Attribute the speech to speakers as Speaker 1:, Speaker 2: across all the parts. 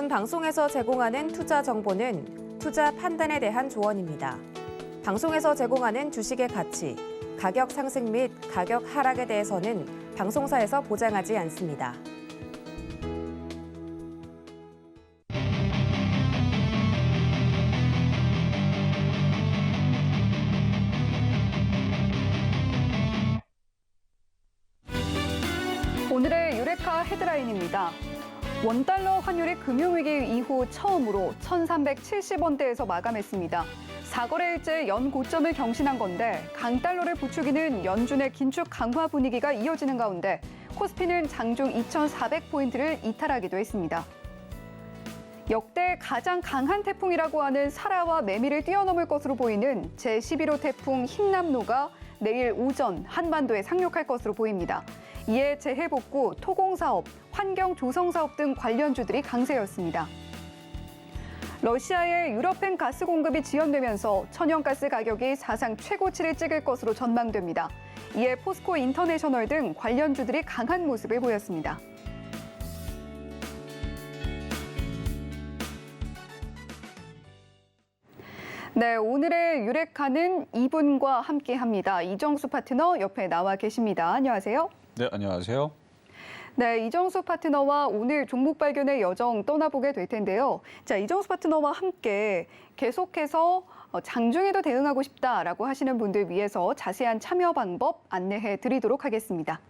Speaker 1: 요즘 방송에서 제공하는 투자 정보는 투자 판단에 대한 조언입니다. 방송에서 제공하는 주식의 가치, 가격 상승 및 가격 하락에 대해서는 방송사에서 보장하지 않습니다.
Speaker 2: 오늘의 유레카 헤드라인입니다. 원달러 환율이 금융위기 이후 처음으로 1,370원대에서 마감했습니다. 4거래일째 연고점을 경신한 건데 강달러를 부추기는 연준의 긴축 강화 분위기가 이어지는 가운데 코스피는 장중 2,400포인트를 이탈하기도 했습니다. 역대 가장 강한 태풍이라고 하는 사라와 매미를 뛰어넘을 것으로 보이는 제11호 태풍 흰남노가 내일 오전 한반도에 상륙할 것으로 보입니다. 이에 재해복구, 토공사업, 환경조성사업 등 관련주들이 강세였습니다. 러시아의 유럽행 가스 공급이 지연되면서 천연가스 가격이 사상 최고치를 찍을 것으로 전망됩니다. 이에 포스코 인터내셔널 등 관련주들이 강한 모습을 보였습니다. 네, 오늘의 유레카는 이분과 함께합니다. 이정수 파트너 옆에 나와 계십니다. 안녕하세요.
Speaker 3: 네, 안녕하세요.
Speaker 2: 네, 이정수 파트너와 오늘 종목 발견의 여정 떠나보게 될 텐데요. 자, 이정수 파트너와 함께 계속해서 장중에도 대응하고 싶다라고 하시는 분들 위해서 자세한 참여 방법 안내해 드리도록 하겠습니다.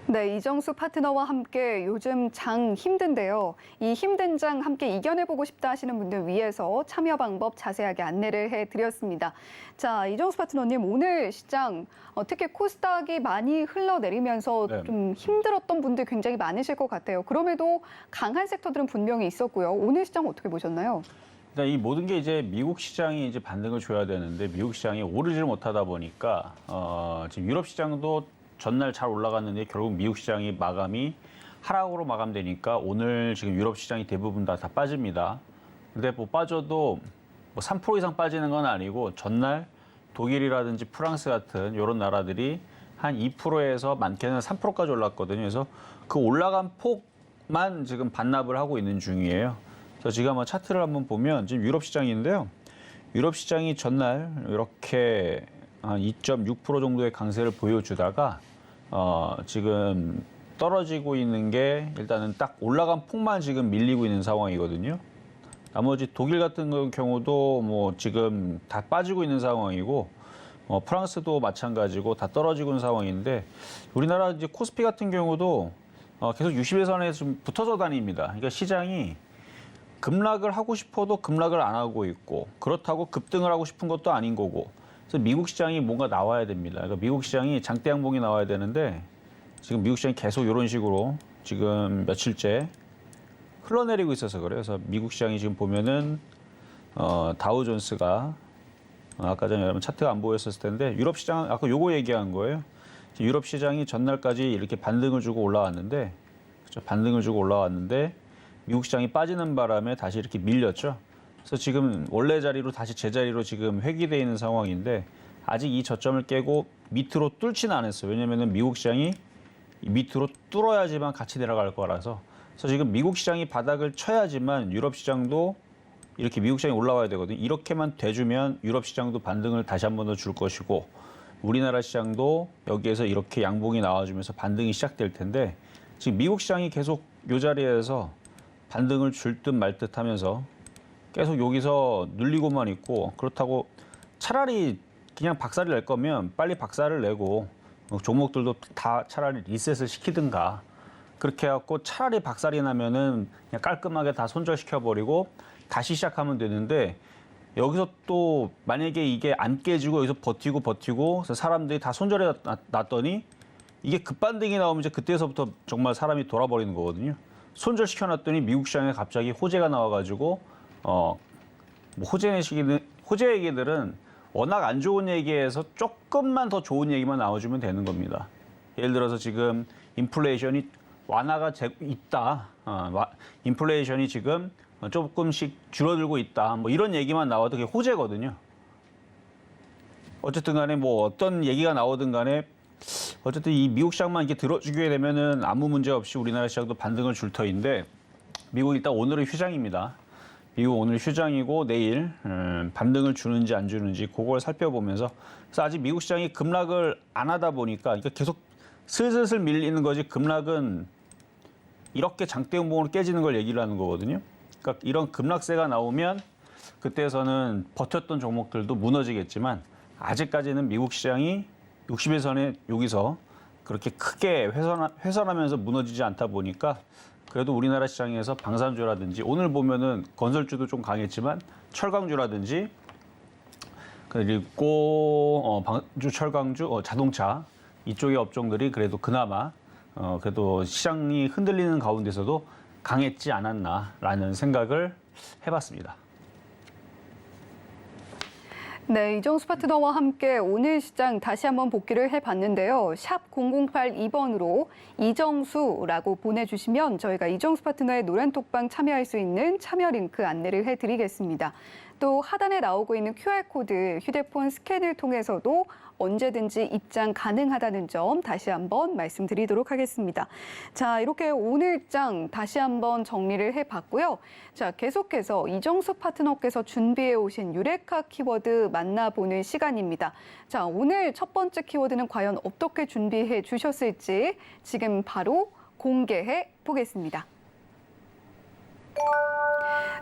Speaker 2: 네, 이정수 파트너와 함께 요즘 장 힘든데요. 이 힘든 장 함께 이겨내보고 싶다 하시는 분들 위해서 참여 방법 자세하게 안내를 해드렸습니다. 자, 이정수 파트너님, 오늘 시장 특히 코스닥이 많이 흘러내리면서
Speaker 3: 네.
Speaker 2: 좀 힘들었던 분들 굉장히 많으실 것 같아요. 그럼에도 강한 섹터들은 분명히 있었고요. 오늘 시장 어떻게 보셨나요?
Speaker 3: 일단 이 모든 게 이제 미국 시장이 이제 반등을 줘야 되는데 미국 시장이 오르지를 못하다 보니까 지금 유럽 시장도 전날 잘 올라갔는데 결국 미국 시장이 마감이 하락으로 마감되니까 오늘 지금 유럽 시장이 대부분 다 빠집니다. 근데 뭐 빠져도 뭐 3% 이상 빠지는 건 아니고 전날 독일이라든지 프랑스 같은 이런 나라들이 한 2%에서 많게는 3%까지 올랐거든요. 그래서 그 올라간 폭만 지금 반납을 하고 있는 중이에요. 그래서 지금 한번 차트를 한번 보면 지금 유럽 시장인데요. 유럽 시장이 전날 이렇게 한 2.6% 정도의 강세를 보여주다가 지금 떨어지고 있는 게 일단은 딱 올라간 폭만 지금 밀리고 있는 상황이거든요. 나머지 독일 같은 경우도 뭐 지금 다 빠지고 있는 상황이고 프랑스도 마찬가지고 다 떨어지고 있는 상황인데 우리나라 이제 코스피 같은 경우도 계속 60일선에 좀 붙어서 다닙니다. 그러니까 시장이 급락을 하고 싶어도 급락을 안 하고 있고 그렇다고 급등을 하고 싶은 것도 아닌 거고 그래서 미국 시장이 뭔가 나와야 됩니다. 그러니까 미국 시장이 장대 양봉이 나와야 되는데 지금 미국 시장이 계속 이런 식으로 지금 며칠째 흘러내리고 있어서 그래요. 그래서 미국 시장이 지금 보면은 다우존스가 아까 전에 여러분 차트가 안 보였었을 텐데 유럽 시장 아까 요거 얘기한 거예요. 유럽 시장이 전날까지 이렇게 반등을 주고 올라왔는데 그렇죠? 반등을 주고 올라왔는데 미국 시장이 빠지는 바람에 다시 이렇게 밀렸죠. 그래서 지금 원래 자리로 다시 제자리로 지금 회귀되어 있는 상황인데 아직 이 저점을 깨고 밑으로 뚫지는 않았어요. 왜냐하면 미국 시장이 밑으로 뚫어야지만 같이 내려갈 거라서. 그래서 지금 미국 시장이 바닥을 쳐야지만 유럽 시장도 이렇게 미국 시장이 올라와야 되거든요. 이렇게만 돼주면 유럽 시장도 반등을 다시 한 번 더 줄 것이고 우리나라 시장도 여기에서 이렇게 양봉이 나와주면서 반등이 시작될 텐데 지금 미국 시장이 계속 이 자리에서 반등을 줄 듯 말 듯 하면서 계속 여기서 눌리고만 있고 그렇다고 차라리 그냥 박살을 낼 거면 빨리 박살을 내고 종목들도 다 차라리 리셋을 시키든가 그렇게 해갖고 차라리 박살이 나면은 그냥 깔끔하게 다 손절시켜버리고 다시 시작하면 되는데 여기서 또 만약에 이게 안 깨지고 여기서 버티고 그래서 사람들이 다 손절해 놨더니 이게 급반등이 나오면 이제 그때서부터 정말 사람이 돌아버리는 거거든요. 손절시켜놨더니 미국 시장에 갑자기 호재가 나와가지고 뭐 호재 얘기들은 워낙 안 좋은 얘기에서 조금만 더 좋은 얘기만 나와주면 되는 겁니다. 예를 들어서 지금 인플레이션이 완화가 있다. 인플레이션이 지금 조금씩 줄어들고 있다. 뭐 이런 얘기만 나와도 그게 호재거든요. 어쨌든 간에 뭐 어떤 얘기가 나오든 간에 어쨌든 이 미국 시장만 이렇게 들어주게 되면은 아무 문제 없이 우리나라 시장도 반등을 줄 터인데 미국 일단 오늘은 휴장입니다. 미국 오늘 휴장이고 내일 반등을 주는지 안 주는지 그걸 살펴보면서 그래서 아직 미국 시장이 급락을 안 하다 보니까 그러니까 계속 슬슬 밀리는 거지 급락은 이렇게 장대음봉으로 깨지는 걸 얘기를 하는 거거든요. 그러니까 이런 급락세가 나오면 그때에서는 버텼던 종목들도 무너지겠지만 아직까지는 미국 시장이 60일선에 여기서 그렇게 크게 훼손하면서 무너지지 않다 보니까 그래도 우리나라 시장에서 방산주라든지 오늘 보면은 건설주도 좀 강했지만 철강주라든지 그리고 방주, 철강주, 자동차 이쪽의 업종들이 그래도 그나마 그래도 시장이 흔들리는 가운데서도 강했지 않았나라는 생각을 해봤습니다.
Speaker 2: 네, 이정수 파트너와 함께 오늘 시장 다시 한번 복귀를 해봤는데요. 샵 0082번으로 이정수라고 보내주시면 저희가 이정수 파트너의 노란톡방 참여할 수 있는 참여 링크 안내를 해드리겠습니다. 또 하단에 나오고 있는 QR코드 휴대폰 스캔을 통해서도 언제든지 입장 가능하다는 점 다시 한번 말씀드리도록 하겠습니다. 자, 이렇게 오늘 장 다시 한번 정리를 해봤고요. 자, 계속해서 이정수 파트너께서 준비해 오신 유레카 키워드 만나보는 시간입니다. 자, 오늘 첫 번째 키워드는 과연 어떻게 준비해 주셨을지 지금 바로 공개해 보겠습니다.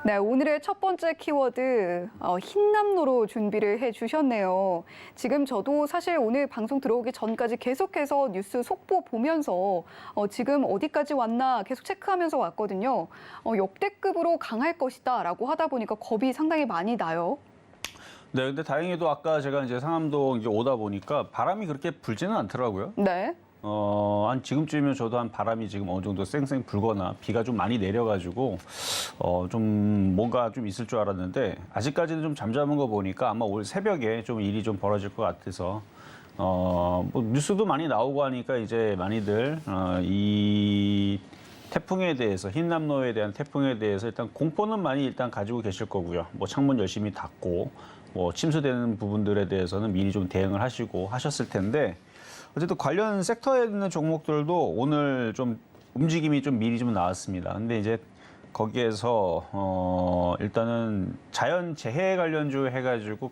Speaker 2: 네, 오늘의 첫 번째 키워드 흰남노로 준비를 해주셨네요. 지금 저도 사실 오늘 방송 들어오기 전까지 계속해서 뉴스 속보 보면서 지금 어디까지 왔나 계속 체크하면서 왔거든요. 역대급으로 강할 것이다라고 하다 보니까 겁이 상당히 많이 나요.
Speaker 3: 네, 근데 다행히도 아까 제가 이제 상암동 이제 오다 보니까 바람이 그렇게 불지는 않더라고요.
Speaker 2: 네.
Speaker 3: 한 지금쯤이면 저도 한 바람이 지금 어느 정도 쌩쌩 불거나 비가 좀 많이 내려가지고 좀 뭔가 좀 있을 줄 알았는데 아직까지는 좀 잠잠한 거 보니까 아마 올 새벽에 좀 일이 좀 벌어질 것 같아서 뭐 뉴스도 많이 나오고 하니까 이제 많이들 이 태풍에 대해서 흰남노에 대한 태풍에 대해서 일단 공포는 많이 일단 가지고 계실 거고요. 뭐 창문 열심히 닫고 뭐 침수되는 부분들에 대해서는 미리 좀 대응을 하시고 하셨을 텐데. 어쨌든 관련 섹터에 있는 종목들도 오늘 좀 움직임이 좀 미리 좀 나왔습니다. 근데 이제 거기에서 일단은 자연재해 관련주 해가지고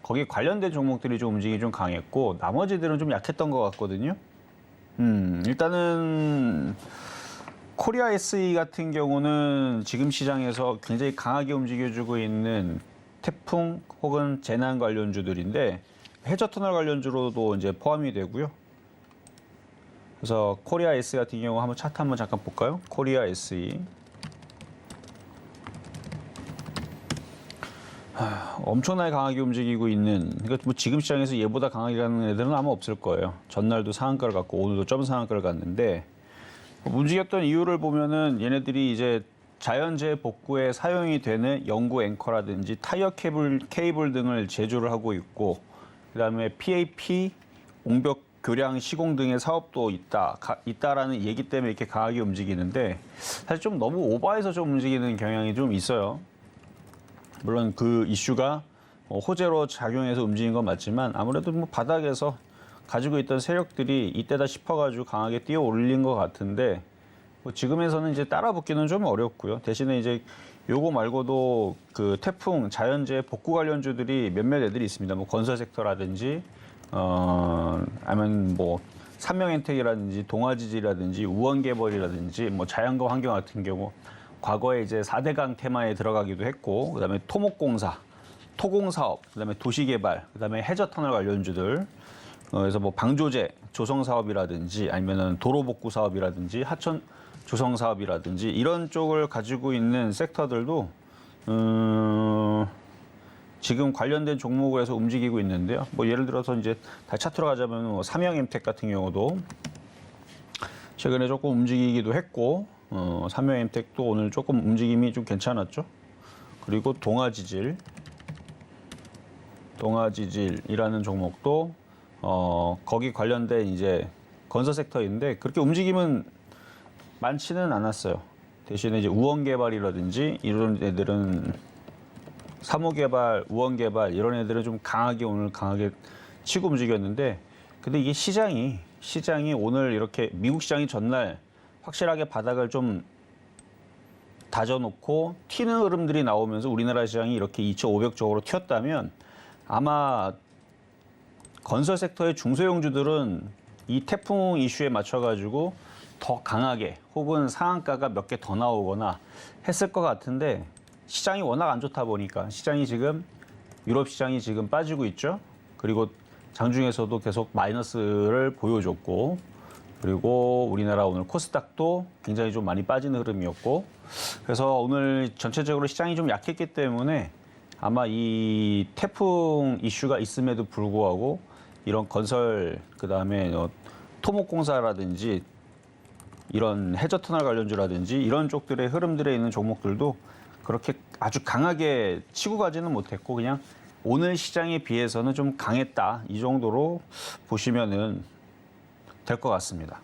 Speaker 3: 거기 관련된 종목들이 좀 움직임이 좀 강했고 나머지들은 좀 약했던 것 같거든요. 일단은 코리아 SE 같은 경우는 지금 시장에서 굉장히 강하게 움직여주고 있는 태풍 혹은 재난 관련주들인데 해저터널 관련주로도 이제 포함이 되고요. 그래서 코리아 SE 같은 경우 한번 차트 한번 잠깐 볼까요? 코리아 SE. 엄청나게 강하게 움직이고 있는, 그러니까 뭐 지금 시장에서 얘보다 강하게 가는 애들은 아마 없을 거예요. 전날도 상한가를 갔고 오늘도 점 상한가를 갔는데 움직였던 이유를 보면은 얘네들이 이제 자연재해 복구에 사용이 되는 연구 앵커라든지 타이어 케이블 등을 제조를 하고 있고 그다음에 PAP, 옹벽 교량 시공 등의 사업도 있다라는 얘기 때문에 이렇게 강하게 움직이는데 사실 좀 너무 오버해서 좀 움직이는 경향이 좀 있어요. 물론 그 이슈가 호재로 작용해서 움직인 건 맞지만 아무래도 뭐 바닥에서 가지고 있던 세력들이 이때다 싶어가지고 강하게 뛰어 올린 것 같은데 뭐 지금에서는 이제 따라붙기는 좀 어렵고요. 대신에 이제 요거 말고도 그 태풍, 자연재해 복구 관련주들이 몇몇 애들이 있습니다. 뭐 건설 섹터라든지, 아니면 뭐 삼명엔텍이라든지, 동아지지라든지, 우원개발이라든지, 뭐 자연과 환경 같은 경우 과거에 이제 4대강 테마에 들어가기도 했고, 그다음에 토목공사, 토공사업, 그다음에 도시개발, 그다음에 해저터널 관련주들. 그래서 뭐 방조제 조성 사업이라든지 아니면은 도로 복구 사업이라든지 하천 조성 사업이라든지 이런 쪽을 가지고 있는 섹터들도 지금 관련된 종목에서 움직이고 있는데요. 뭐 예를 들어서 이제 다 차트로 가자면 뭐 삼양엠텍 같은 경우도 최근에 조금 움직이기도 했고 삼양엠텍도 오늘 조금 움직임이 좀 괜찮았죠. 그리고 동아지질 동아지질이라는 종목도 거기 관련된 이제 건설 섹터인데 그렇게 움직임은 많지는 않았어요. 대신에 이제 우원 개발이라든지 이런 애들은 사무 개발, 우원 개발 이런 애들은 좀 강하게 치고 움직였는데 근데 이게 시장이 오늘 이렇게 미국 시장이 전날 확실하게 바닥을 좀 다져놓고 튀는 흐름들이 나오면서 우리나라 시장이 이렇게 2,500쪽으로 튀었다면 아마 건설 섹터의 중소형주들은 이 태풍 이슈에 맞춰가지고 더 강하게 혹은 상한가가 몇 개 더 나오거나 했을 것 같은데 시장이 워낙 안 좋다 보니까 시장이 지금 유럽 시장이 지금 빠지고 있죠. 그리고 장중에서도 계속 마이너스를 보여줬고 그리고 우리나라 오늘 코스닥도 굉장히 좀 많이 빠지는 흐름이었고 그래서 오늘 전체적으로 시장이 좀 약했기 때문에 아마 이 태풍 이슈가 있음에도 불구하고 이런 건설 그다음에 토목공사라든지 이런 해저터널 관련주라든지 이런 쪽들의 흐름들에 있는 종목들도 그렇게 아주 강하게 치고 가지는 못했고 그냥 오늘 시장에 비해서는 좀 강했다 이 정도로 보시면은 될 것 같습니다.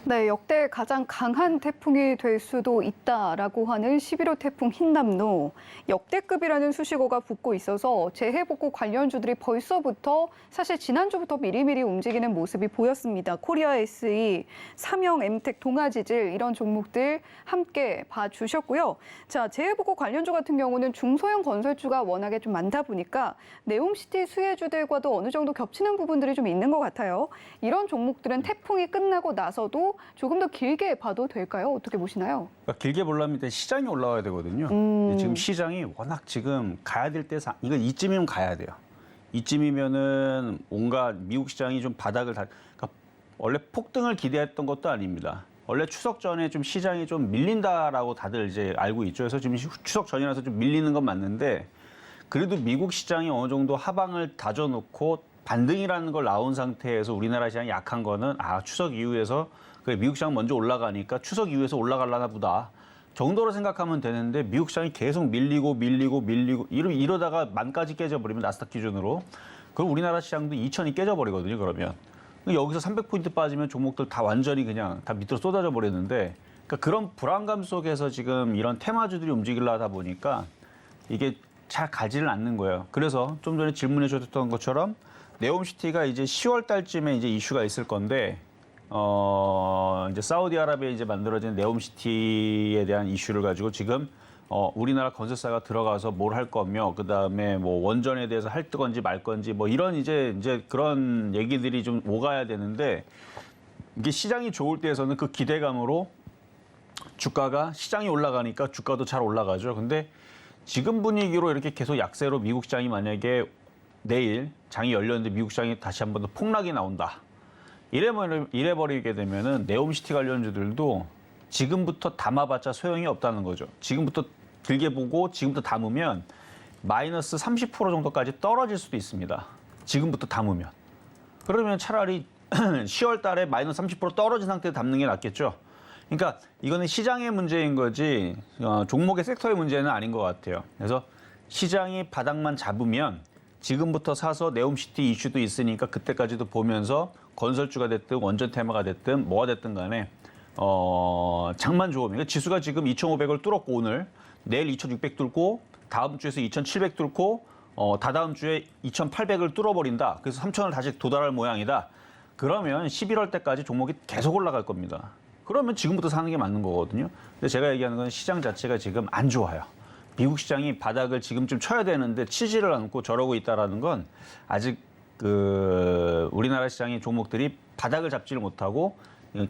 Speaker 2: 네, 역대 가장 강한 태풍이 될 수도 있다라고 하는 11호 태풍 흰남노. 역대급이라는 수식어가 붙고 있어서 재해복구 관련주들이 벌써부터 사실 지난주부터 미리미리 움직이는 모습이 보였습니다. 코리아 SE, 삼영, 엠텍, 동아지질 이런 종목들 함께 봐주셨고요. 자, 재해복구 관련주 같은 경우는 중소형 건설주가 워낙에 좀 많다 보니까 네옴시티 수혜주들과도 어느 정도 겹치는 부분들이 좀 있는 것 같아요. 이런 종목들은 태풍이 끝나고 나서도 조금 더 길게 봐도 될까요? 어떻게 보시나요?
Speaker 3: 그러니까 길게 보려면 일단 시장이 올라와야 되거든요. 지금 시장이 워낙 지금 가야 될 때, 이건 이쯤이면 가야 돼요. 이쯤이면은 뭔가 미국 시장이 좀 바닥을 그러니까 원래 폭등을 기대했던 것도 아닙니다. 원래 추석 전에 좀 시장이 좀 밀린다라고 다들 이제 알고 있죠. 그래서 지금 추석 전이라서 좀 밀리는 건 맞는데 그래도 미국 시장이 어느 정도 하방을 다져놓고 반등이라는 걸 나온 상태에서 우리나라 시장이 약한 거는 추석 이후에서 미국 시장 먼저 올라가니까 추석 이후에서 올라가려나 보다 정도로 생각하면 되는데 미국 시장이 계속 밀리고 이러다가 만까지 깨져버리면 나스닥 기준으로 그럼 우리나라 시장도 2천이 깨져버리거든요. 그러면 여기서 300포인트 빠지면 종목들 다 완전히 그냥 다 밑으로 쏟아져 버리는데 그러니까 그런 불안감 속에서 지금 이런 테마주들이 움직이려다 보니까 이게 잘 가지를 않는 거예요. 그래서 좀 전에 질문해 주셨던 것처럼 네옴시티가 이제 10월 달쯤에 이제 이슈가 있을 건데 이제 사우디아라비아에 이제 만들어진 네옴시티에 대한 이슈를 가지고 지금 우리나라 건설사가 들어가서 뭘 할 거며 그다음에 뭐 원전에 대해서 할 건지 말 건지 뭐 이런 이제 그런 얘기들이 좀 오가야 되는데 이게 시장이 좋을 때에서는 그 기대감으로 주가가 시장이 올라가니까 주가도 잘 올라가죠. 근데 지금 분위기로 이렇게 계속 약세로 미국 시장이 만약에 내일 장이 열렸는데 미국 시장이 다시 한 번 더 폭락이 나온다. 이래버리게 되면은 네옴시티 관련주들도 지금부터 담아봤자 소용이 없다는 거죠. 지금부터 길게 보고 지금부터 담으면 마이너스 30% 정도까지 떨어질 수도 있습니다. 지금부터 담으면. 그러면 차라리 10월 달에 마이너스 30% 떨어진 상태에 담는 게 낫겠죠. 그러니까 이거는 시장의 문제인 거지 종목의 섹터의 문제는 아닌 것 같아요. 그래서 시장이 바닥만 잡으면 지금부터 사서 네옴시티 이슈도 있으니까 그때까지도 보면서 건설주가 됐든 원전 테마가 됐든 뭐가 됐든 간에 장만 좋으면 그러니까 지수가 지금 2,500을 뚫었고 오늘 내일 2,600 뚫고 다음 주에서 2,700 뚫고 다다음 주에 2,800을 뚫어버린다. 그래서 3,000을 다시 도달할 모양이다. 그러면 11월 때까지 종목이 계속 올라갈 겁니다. 그러면 지금부터 사는 게 맞는 거거든요. 근데 제가 얘기하는 건 시장 자체가 지금 안 좋아요. 미국 시장이 바닥을 지금쯤 쳐야 되는데 치지를 않고 저러고 있다라는 건 아직 우리나라 시장의 종목들이 바닥을 잡지를 못하고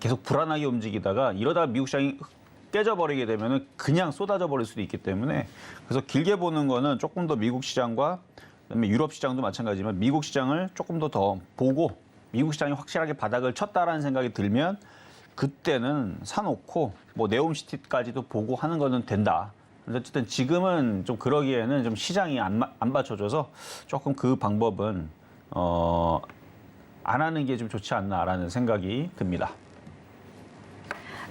Speaker 3: 계속 불안하게 움직이다가 이러다가 미국 시장이 깨져버리게 되면은 그냥 쏟아져 버릴 수도 있기 때문에 그래서 길게 보는 거는 조금 더 미국 시장과 그다음에 유럽 시장도 마찬가지지만 미국 시장을 조금 더 보고 미국 시장이 확실하게 바닥을 쳤다라는 생각이 들면 그때는 사놓고 뭐 네옴시티까지도 보고 하는 거는 된다. 근데 어쨌든 지금은 좀 그러기에는 좀 시장이 안 받쳐줘서 조금 그 방법은 안 하는 게 좀 좋지 않나라는 생각이 듭니다.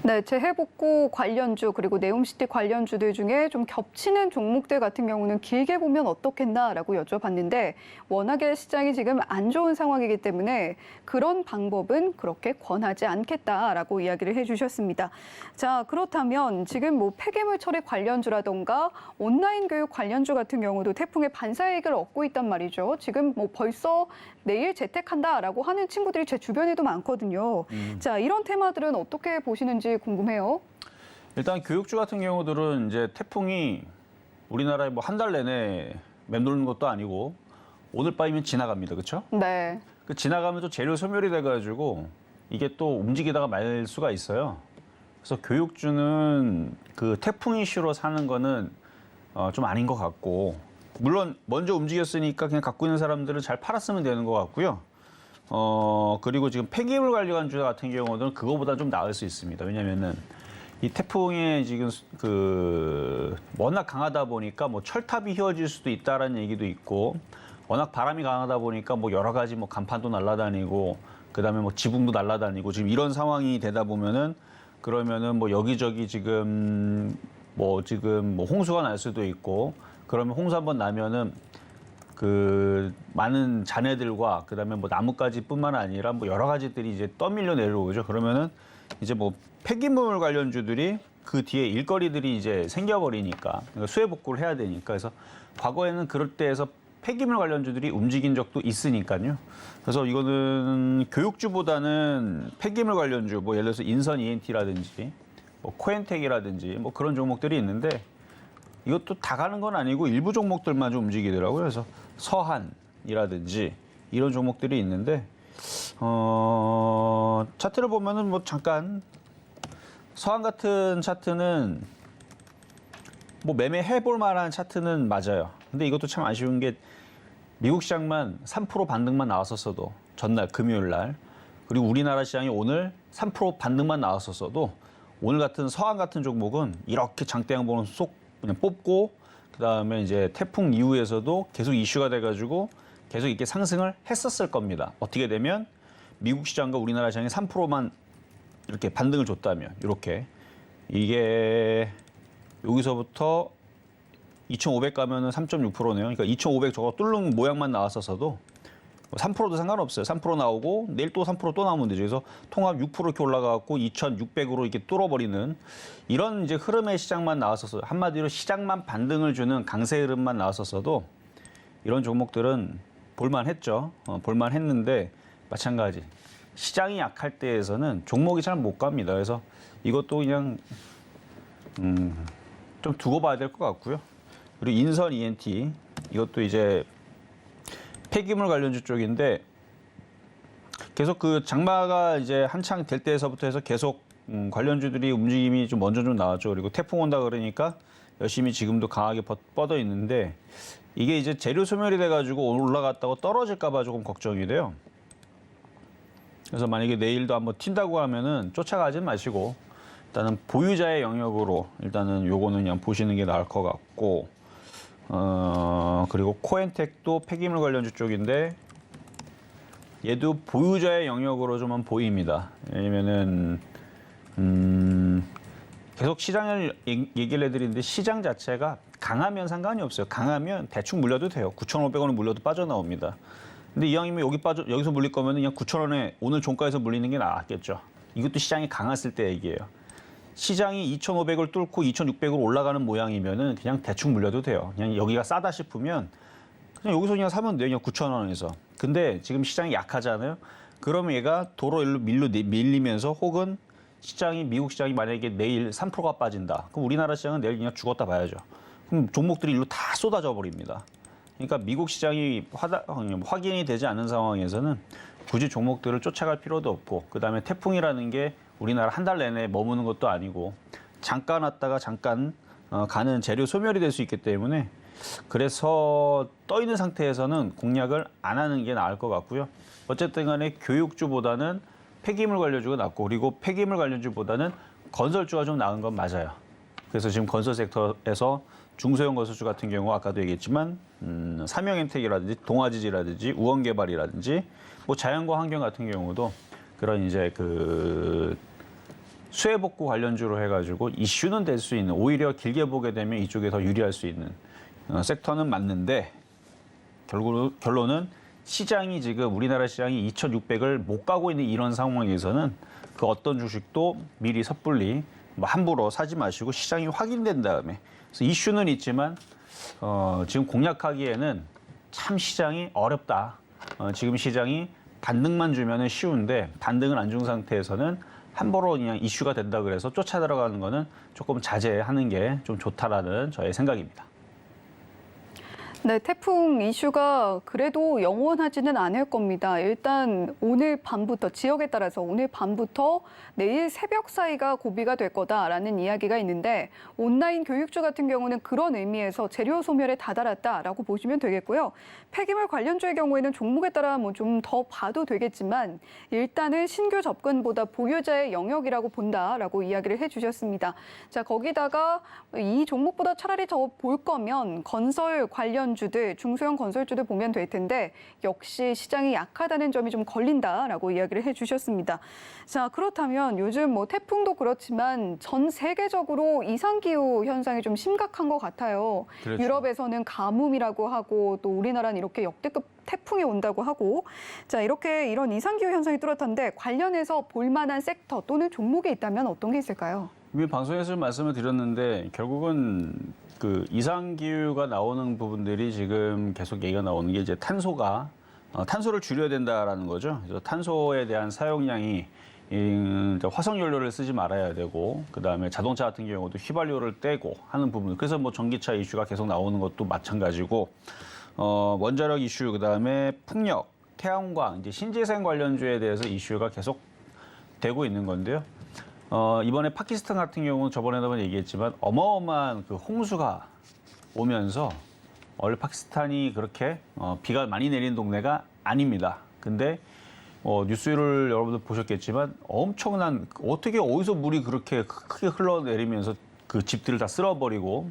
Speaker 2: 네, 재해복구 관련주 그리고 네옴시티 관련주들 중에 좀 겹치는 종목들 같은 경우는 길게 보면 어떻겠나라고 여쭤봤는데 워낙에 시장이 지금 안 좋은 상황이기 때문에 그런 방법은 그렇게 권하지 않겠다라고 이야기를 해주셨습니다. 자, 그렇다면 지금 뭐 폐기물 처리 관련주라던가 온라인 교육 관련주 같은 경우도 태풍의 반사이익을 얻고 있단 말이죠. 지금 뭐 벌써 내일 재택한다라고 하는 친구들이 제 주변에도 많거든요. 자, 이런 테마들은 어떻게 보시는지 궁금해요.
Speaker 3: 일단 교육주 같은 경우들은 이제 태풍이 우리나라에 뭐 한 달 내내 맴도는 것도 아니고 오늘 밤이면 지나갑니다. 그렇죠?
Speaker 2: 네.
Speaker 3: 그 지나가면 또 재료 소멸이 돼가지고 이게 또 움직이다가 말 수가 있어요. 그래서 교육주는 그 태풍 이슈로 사는 거는 좀 아닌 것 같고, 물론 먼저 움직였으니까 그냥 갖고 있는 사람들은 잘 팔았으면 되는 것 같고요. 그리고 지금 폐기물 관련 주자 같은 경우는 그거보다 좀 나을 수 있습니다. 왜냐면은 이 태풍이 지금 그 워낙 강하다 보니까 뭐 철탑이 휘어질 수도 있다라는 얘기도 있고, 워낙 바람이 강하다 보니까 뭐 여러 가지 뭐 간판도 날아다니고, 그다음에 뭐 지붕도 날아다니고, 지금 이런 상황이 되다 보면은 그러면은 뭐 여기저기 지금 뭐 홍수가 날 수도 있고, 그러면 홍수 한번 나면은 그 많은 잔해들과 그다음에 뭐 나뭇가지뿐만 아니라 뭐 여러 가지들이 이제 떠밀려 내려오죠. 그러면은 이제 뭐 폐기물 관련주들이 그 뒤에 일거리들이 이제 생겨버리니까, 그러니까 수해 복구를 해야 되니까. 그래서 과거에는 그럴 때에서 폐기물 관련주들이 움직인 적도 있으니까요. 그래서 이거는 교육주보다는 폐기물 관련주, 뭐 예를 들어서 인선 ENT라든지 뭐 코엔텍이라든지 뭐 그런 종목들이 있는데, 이것도 다 가는 건 아니고 일부 종목들만 좀 움직이더라고요. 그래서 서한이라든지 이런 종목들이 있는데, 차트를 보면은 뭐 잠깐 서한 같은 차트는 뭐 매매해볼 만한 차트는 맞아요. 근데 이것도 참 아쉬운 게 미국 시장만 3% 반등만 나왔었어도 전날 금요일 날, 그리고 우리나라 시장이 오늘 3% 반등만 나왔었어도 오늘 같은 서한 같은 종목은 이렇게 장대 양봉을 쏙 그냥 뽑고, 그다음에 이제 태풍 이후에서도 계속 이슈가 돼가지고 계속 이렇게 상승을 했었을 겁니다. 어떻게 되면 미국 시장과 우리나라 시장이 3%만 이렇게 반등을 줬다면, 이렇게 이게 여기서부터 2,500 가면은 3.6%네요. 그러니까 2,500 저거 뚫는 모양만 나왔었어도 3%도 상관없어요. 3% 나오고 내일 또 3% 또 나오면 되죠. 그래서 통합 6% 이렇게 올라가고 2,600으로 이렇게 뚫어버리는 이런 이제 흐름의 시장만 나왔었어요. 한마디로 시장만 반등을 주는 강세 흐름만 나왔었어도 이런 종목들은 볼만했죠. 볼만했는데 마찬가지. 시장이 약할 때에서는 종목이 잘 못 갑니다. 그래서 이것도 그냥 좀 두고 봐야 될 것 같고요. 그리고 인선 ENT 이것도 이제 폐기물 관련주 쪽인데, 계속 그 장마가 이제 한창 될 때에서부터 해서 계속 관련주들이 움직임이 좀 먼저 좀 나왔죠. 그리고 태풍 온다 그러니까 열심히 지금도 강하게 뻗어 있는데, 이게 이제 재료 소멸이 돼가지고 올라갔다고 떨어질까 봐 조금 걱정이 돼요. 그래서 만약에 내일도 한번 튄다고 하면은 쫓아가지 마시고 일단은 보유자의 영역으로 일단은 요거는 그냥 보시는 게 나을 것 같고, 그리고 코엔텍도 폐기물 관련주 쪽인데 얘도 보유자의 영역으로 좀 보입니다. 왜냐면은 계속 시장을 얘기를 해드리는데, 시장 자체가 강하면 상관이 없어요. 강하면 대충 물려도 돼요. 9,500원을 물려도 빠져나옵니다. 근데 이왕이면 여기서 물릴 거면 그냥 9,000원에 오늘 종가에서 물리는 게 낫겠죠. 이것도 시장이 강했을 때 얘기예요. 시장이 2,500을 뚫고 2,600으로 올라가는 모양이면은 그냥 대충 물려도 돼요. 그냥 여기가 싸다 싶으면 그냥 여기서 그냥 사면 돼요. 그냥 9,000원에서. 근데 지금 시장이 약하잖아요. 그러면 얘가 도로 일로 밀리면서, 혹은 시장이 미국 시장이 만약에 내일 3%가 빠진다. 그럼 우리나라 시장은 내일 그냥 죽었다 봐야죠. 그럼 종목들이 일로 다 쏟아져 버립니다. 그러니까 미국 시장이 확인이 되지 않은 상황에서는 굳이 종목들을 쫓아갈 필요도 없고, 그다음에 태풍이라는 게 우리나라 한 달 내내 머무는 것도 아니고 잠깐 왔다가 잠깐 가는 재료 소멸이 될 수 있기 때문에, 그래서 떠 있는 상태에서는 공략을 안 하는 게 나을 것 같고요. 어쨌든 간에 교육주보다는 폐기물 관련주가 낫고, 그리고 폐기물 관련주보다는 건설주가 좀 나은 건 맞아요. 그래서 지금 건설 섹터에서 중소형 건설주 같은 경우 아까도 얘기했지만 삼형엔텍이라든지 동아지지라든지 우원개발이라든지 뭐 자연과 환경 같은 경우도 그런 이제 그 수혜 복구 관련주로 해가지고 이슈는 될 수 있는, 오히려 길게 보게 되면 이쪽에 더 유리할 수 있는 섹터는 맞는데, 결론은 시장이 지금 우리나라 시장이 2,600을 못 가고 있는 이런 상황에서는 그 어떤 주식도 미리 섣불리 뭐 함부로 사지 마시고 시장이 확인된 다음에, 그래서 이슈는 있지만 지금 공략하기에는 참 시장이 어렵다. 지금 시장이 반등만 주면은 쉬운데 반등을 안 준 상태에서는 함부로 그냥 이슈가 된다 그래서 쫓아 들어가는 거는 조금 자제하는 게 좀 좋다라는 저의 생각입니다.
Speaker 2: 네, 태풍 이슈가 그래도 영원하지는 않을 겁니다. 일단 오늘 밤부터, 지역에 따라서 오늘 밤부터 내일 새벽 사이가 고비가 될 거다라는 이야기가 있는데, 온라인 교육주 같은 경우는 그런 의미에서 재료 소멸에 다다랐다라고 보시면 되겠고요. 폐기물 관련주의 경우에는 종목에 따라 뭐 좀 더 봐도 되겠지만 일단은 신규 접근보다 보유자의 영역이라고 본다라고 이야기를 해주셨습니다. 자, 거기다가 이 종목보다 차라리 더 볼 거면 건설 관련주들, 중소형 건설주들 보면 될 텐데 역시 시장이 약하다는 점이 좀 걸린다라고 이야기를 해주셨습니다. 자, 그렇다면 요즘 뭐 태풍도 그렇지만 전 세계적으로 이상기후 현상이 좀 심각한 것 같아요.
Speaker 3: 그렇죠.
Speaker 2: 유럽에서는 가뭄이라고 하고 또 우리나라는 이렇게 역대급 태풍이 온다고 하고, 자, 이렇게 이런 이상기후 현상이 뚜렷한데 관련해서 볼만한 섹터 또는 종목이 있다면 어떤 게 있을까요?
Speaker 3: 이미 방송에서 말씀을 드렸는데 결국은 그 이상기후가 나오는 부분들이 지금 계속 얘기가 나오는 게 이제 탄소를 줄여야 된다라는 거죠. 그래서 탄소에 대한 사용량이 화석연료를 쓰지 말아야 되고, 그다음에 자동차 같은 경우도 휘발유를 떼고 하는 부분. 그래서 뭐 전기차 이슈가 계속 나오는 것도 마찬가지고, 원자력 이슈, 그다음에 풍력, 태양광, 이제 신재생 관련주에 대해서 이슈가 계속 되고 있는 건데요. 이번에 파키스탄 같은 경우는 저번에도 한번 얘기했지만 어마어마한 그 홍수가 오면서, 원래 파키스탄이 그렇게 비가 많이 내리는 동네가 아닙니다. 근데 뉴스를 여러분들 보셨겠지만 엄청난, 어떻게 어디서 물이 그렇게 크게 흘러내리면서 그 집들을 다 쓸어버리고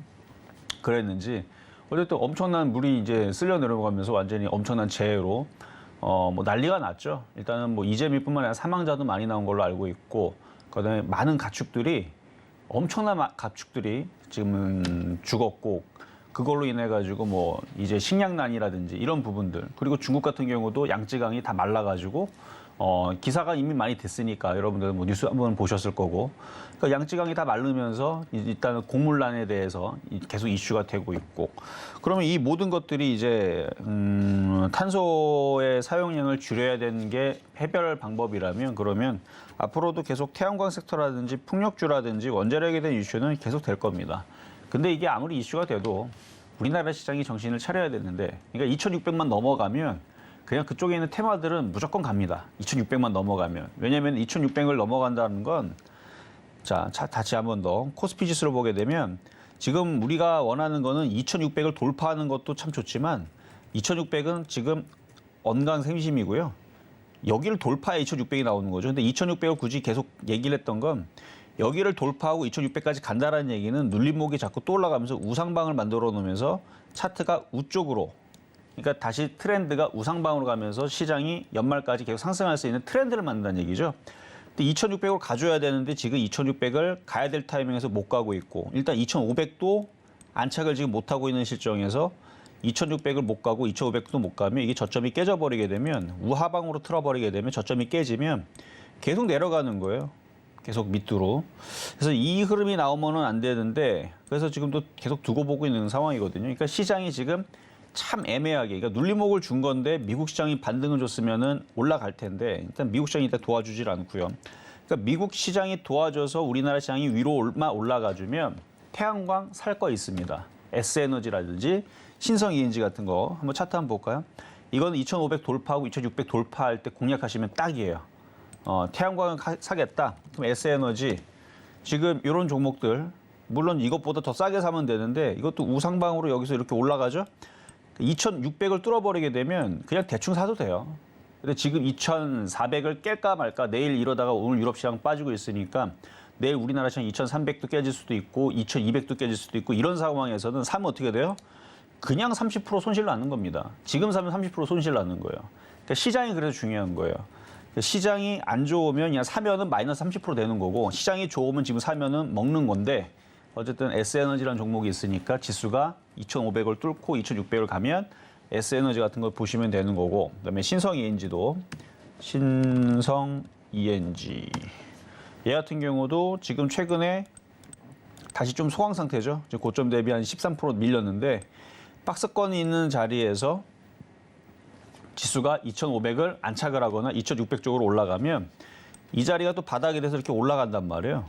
Speaker 3: 그랬는지, 어쨌든 엄청난 물이 이제 쓸려 내려가면서 완전히 엄청난 재해로 뭐 난리가 났죠. 일단은 뭐 이재민뿐만 아니라 사망자도 많이 나온 걸로 알고 있고, 그다음에 많은 엄청난 가축들이 지금은 죽었고, 그걸로 인해 가지고 뭐 이제 식량난이라든지 이런 부분들, 그리고 중국 같은 경우도 양쯔강이 다 말라가지고 기사가 이미 많이 됐으니까 여러분들 뭐 뉴스 한번 보셨을 거고, 그러니까 양쯔강이 다 마르면서 일단은 곡물난에 대해서 계속 이슈가 되고 있고, 그러면 이 모든 것들이 이제 탄소의 사용량을 줄여야 되는 게 해결 방법이라면, 그러면 앞으로도 계속 태양광 섹터라든지 풍력주라든지 원자력에 대한 이슈는 계속 될 겁니다. 근데 이게 아무리 이슈가 돼도 우리나라 시장이 정신을 차려야 되는데, 그러니까 2,600만 넘어가면 그냥 그쪽에 있는 테마들은 무조건 갑니다. 2,600만 넘어가면. 왜냐하면 2,600을 넘어간다는 건, 자, 다시 한 번 더 코스피 지수를 보게 되면 지금 우리가 원하는 거는 2,600을 돌파하는 것도 참 좋지만 2,600은 지금 언강생심이고요. 여기를 돌파해 2,600이 나오는 거죠. 근데 2,600을 굳이 계속 얘기를 했던 건, 여기를 돌파하고 2,600까지 간다라는 얘기는 눌림목이 자꾸 또 올라가면서 우상방을 만들어 놓으면서 차트가 우쪽으로, 그러니까 다시 트렌드가 우상방으로 가면서 시장이 연말까지 계속 상승할 수 있는 트렌드를 만든다는 얘기죠. 근데 2,600을 가져야 되는데 지금 2,600을 가야 될 타이밍에서 못 가고 있고, 일단 2,500도 안착을 지금 못 하고 있는 실정에서 2,600을 못 가고 2,500도 못 가면 이게 저점이 깨져버리게 되면, 우하방으로 틀어버리게 되면 저점이 깨지면 계속 내려가는 거예요. 계속 밑으로. 그래서 이 흐름이 나오면은 안 되는데, 그래서 지금도 계속 두고 보고 있는 상황이거든요. 그러니까 시장이 지금 참 애매하게, 그러니까 눌림목을 준 건데 미국 시장이 반등을 줬으면은 올라갈 텐데, 일단 미국 시장이 일단 도와주질 않고요. 그러니까 미국 시장이 도와줘서 우리나라 시장이 위로 올라가주면 태양광 살 거 있습니다. S에너지라든지 신성 ENG 같은 거 한번 차트 한번 볼까요? 이건 2,500 돌파하고 2,600 돌파할 때 공략하시면 딱이에요. 태양광을 사겠다. 그럼 S에너지, 지금 이런 종목들, 물론 이것보다 더 싸게 사면 되는데 이것도 우상방으로 여기서 이렇게 올라가죠. 2,600을 뚫어버리게 되면 그냥 대충 사도 돼요. 근데 지금 2,400을 깰까 말까, 내일 이러다가 오늘 유럽 시장 빠지고 있으니까 내일 우리나라 시장 2,300도 깨질 수도 있고 2,200도 깨질 수도 있고, 이런 상황에서는 사면 어떻게 돼요? 그냥 30% 손실 나는 겁니다. 지금 사면 30% 손실 나는 거예요. 그러니까 시장이 그래서 중요한 거예요. 시장이 안 좋으면 그냥 사면은 마이너스 30% 되는 거고 시장이 좋으면 지금 사면은 먹는 건데 어쨌든 S에너지라는 종목이 있으니까 지수가 2,500을 뚫고 2,600을 가면 S에너지 같은 걸 보시면 되는 거고 그다음에 신성 ENG도 신성 ENG 얘 같은 경우도 지금 최근에 다시 좀 소강 상태죠. 고점 대비 한 13% 밀렸는데 박스권이 있는 자리에서 지수가 2,500을 안착을 하거나 2,600 쪽으로 올라가면 이 자리가 또 바닥이 돼서 이렇게 올라간단 말이에요.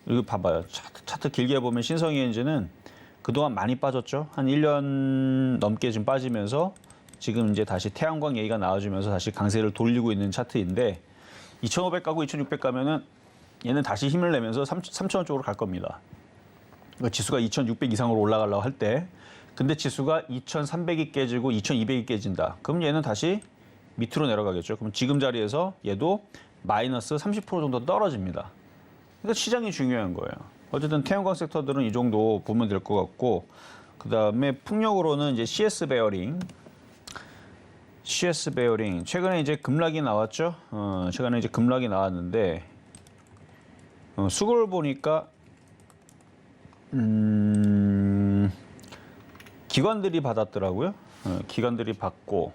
Speaker 3: 이거 봐봐요. 차트 길게 보면 신성 ENG는 그동안 많이 빠졌죠. 한 1년 넘게 지금 빠지면서 지금 이제 다시 태양광 얘기가 나와주면서 다시 강세를 돌리고 있는 차트인데 2,500 가고 2,600 가면은 얘는 다시 힘을 내면서 3,000원 쪽으로 갈 겁니다. 그러니까 지수가 2,600 이상으로 올라가려고 할 때 근데 지수가 2,300이 깨지고 2,200이 깨진다. 그럼 얘는 다시 밑으로 내려가겠죠. 그럼 지금 자리에서 얘도 마이너스 30% 정도 떨어집니다. 그러니까 시장이 중요한 거예요. 어쨌든 태양광 섹터들은 이 정도 보면 될 것 같고 그다음에 풍력으로는 이제 CS 베어링 최근에 이제 급락이 나왔죠. 최근에 이제 급락이 나왔는데 수급을 보니까 기관들이 받았더라고요. 기관들이 받고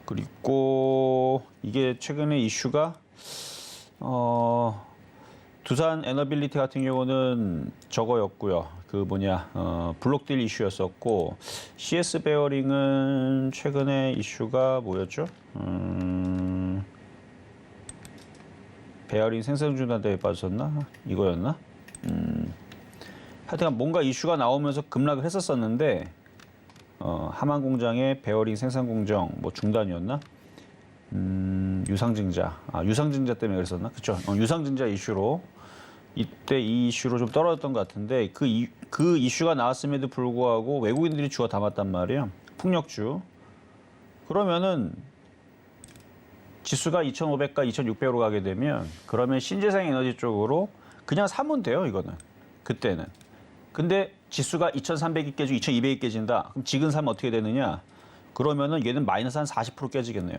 Speaker 3: 그리고 이게 최근에 이슈가 두산 에너빌리티 같은 경우는 저거였고요. 블록딜 이슈였었고 CS 베어링은 최근에 이슈가 뭐였죠? 베어링 생산 중단대에 빠졌나? 이거였나? 하여튼 뭔가 이슈가 나오면서 급락을 했었었는데 하만 공장의 베어링 생산 공정 뭐 중단이었나? 유상증자 때문에 그랬었나? 그쵸? 유상증자 이슈로 이때 이 이슈로 좀 떨어졌던 것 같은데 그 이슈가 나왔음에도 불구하고 외국인들이 주워 담았단 말이에요. 풍력주. 그러면은 지수가 2,500과 2,600으로 가게 되면 그러면 신재생 에너지 쪽으로 그냥 사면 돼요, 이거는. 그때는. 근데 지수가 2,300이 깨지고 2,200이 깨진다. 그럼 지금 사면 어떻게 되느냐? 그러면은 얘는 마이너스 한 40% 깨지겠네요.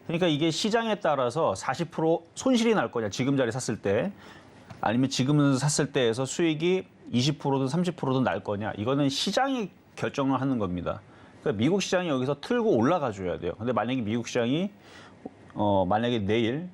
Speaker 3: 그러니까 이게 시장에 따라서 40% 손실이 날 거냐, 지금 자리 샀을 때. 아니면 지금 샀을 때에서 수익이 20%든 30%든 날 거냐. 이거는 시장이 결정을 하는 겁니다. 그러니까 미국 시장이 여기서 틀고 올라가 줘야 돼요. 근데 만약에 미국 시장이 만약에 내일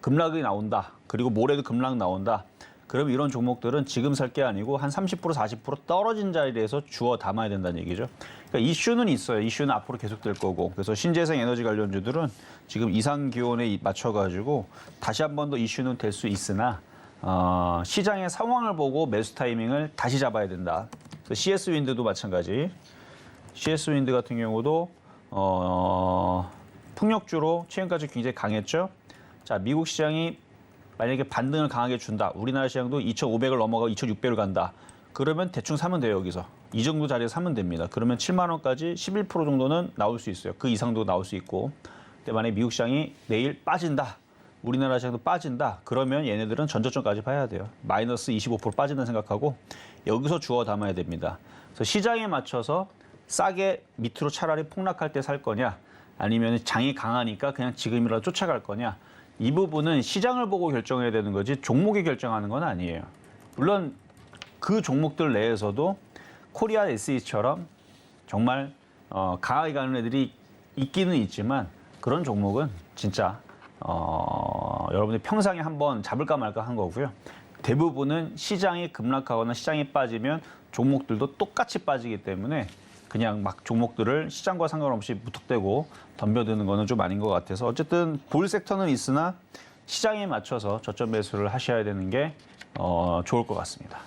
Speaker 3: 급락이 나온다. 그리고 모레도 급락 나온다. 그럼 이런 종목들은 지금 살 게 아니고 한 30% 40% 떨어진 자리에서 주워 담아야 된다는 얘기죠. 그러니까 이슈는 있어요. 이슈는 앞으로 계속될 거고. 그래서 신재생 에너지 관련주들은 지금 이상 기온에 맞춰가지고 다시 한 번 더 이슈는 될 수 있으나 시장의 상황을 보고 매수 타이밍을 다시 잡아야 된다. CS 윈드도 마찬가지. CS 윈드 같은 경우도 풍력주로 최근까지 굉장히 강했죠. 자, 미국 시장이 만약에 반등을 강하게 준다. 우리나라 시장도 2,500을 넘어가고 2,600을 간다. 그러면 대충 사면 돼요, 여기서. 이 정도 자리에 사면 됩니다. 그러면 7만 원까지 11% 정도는 나올 수 있어요. 그 이상도 나올 수 있고. 근데 만약에 미국 시장이 내일 빠진다. 우리나라 시장도 빠진다. 그러면 얘네들은 전저점까지 봐야 돼요. 마이너스 25% 빠진다는 생각하고 여기서 주워 담아야 됩니다. 그래서 시장에 맞춰서 싸게 밑으로 차라리 폭락할 때 살 거냐 아니면 장이 강하니까 그냥 지금이라도 쫓아갈 거냐 이 부분은 시장을 보고 결정해야 되는 거지 종목이 결정하는 건 아니에요. 물론 그 종목들 내에서도 코리아 SE처럼 정말 강하게 가는 애들이 있기는 있지만 그런 종목은 진짜 여러분들 평상에 한번 잡을까 말까 한 거고요. 대부분은 시장이 급락하거나 시장이 빠지면 종목들도 똑같이 빠지기 때문에 그냥 막 종목들을 시장과 상관없이 무턱대고 덤벼드는 거는 좀 아닌 것 같아서 어쨌든 볼 섹터는 있으나 시장에 맞춰서 저점 매수를 하셔야 되는 게 좋을 것 같습니다.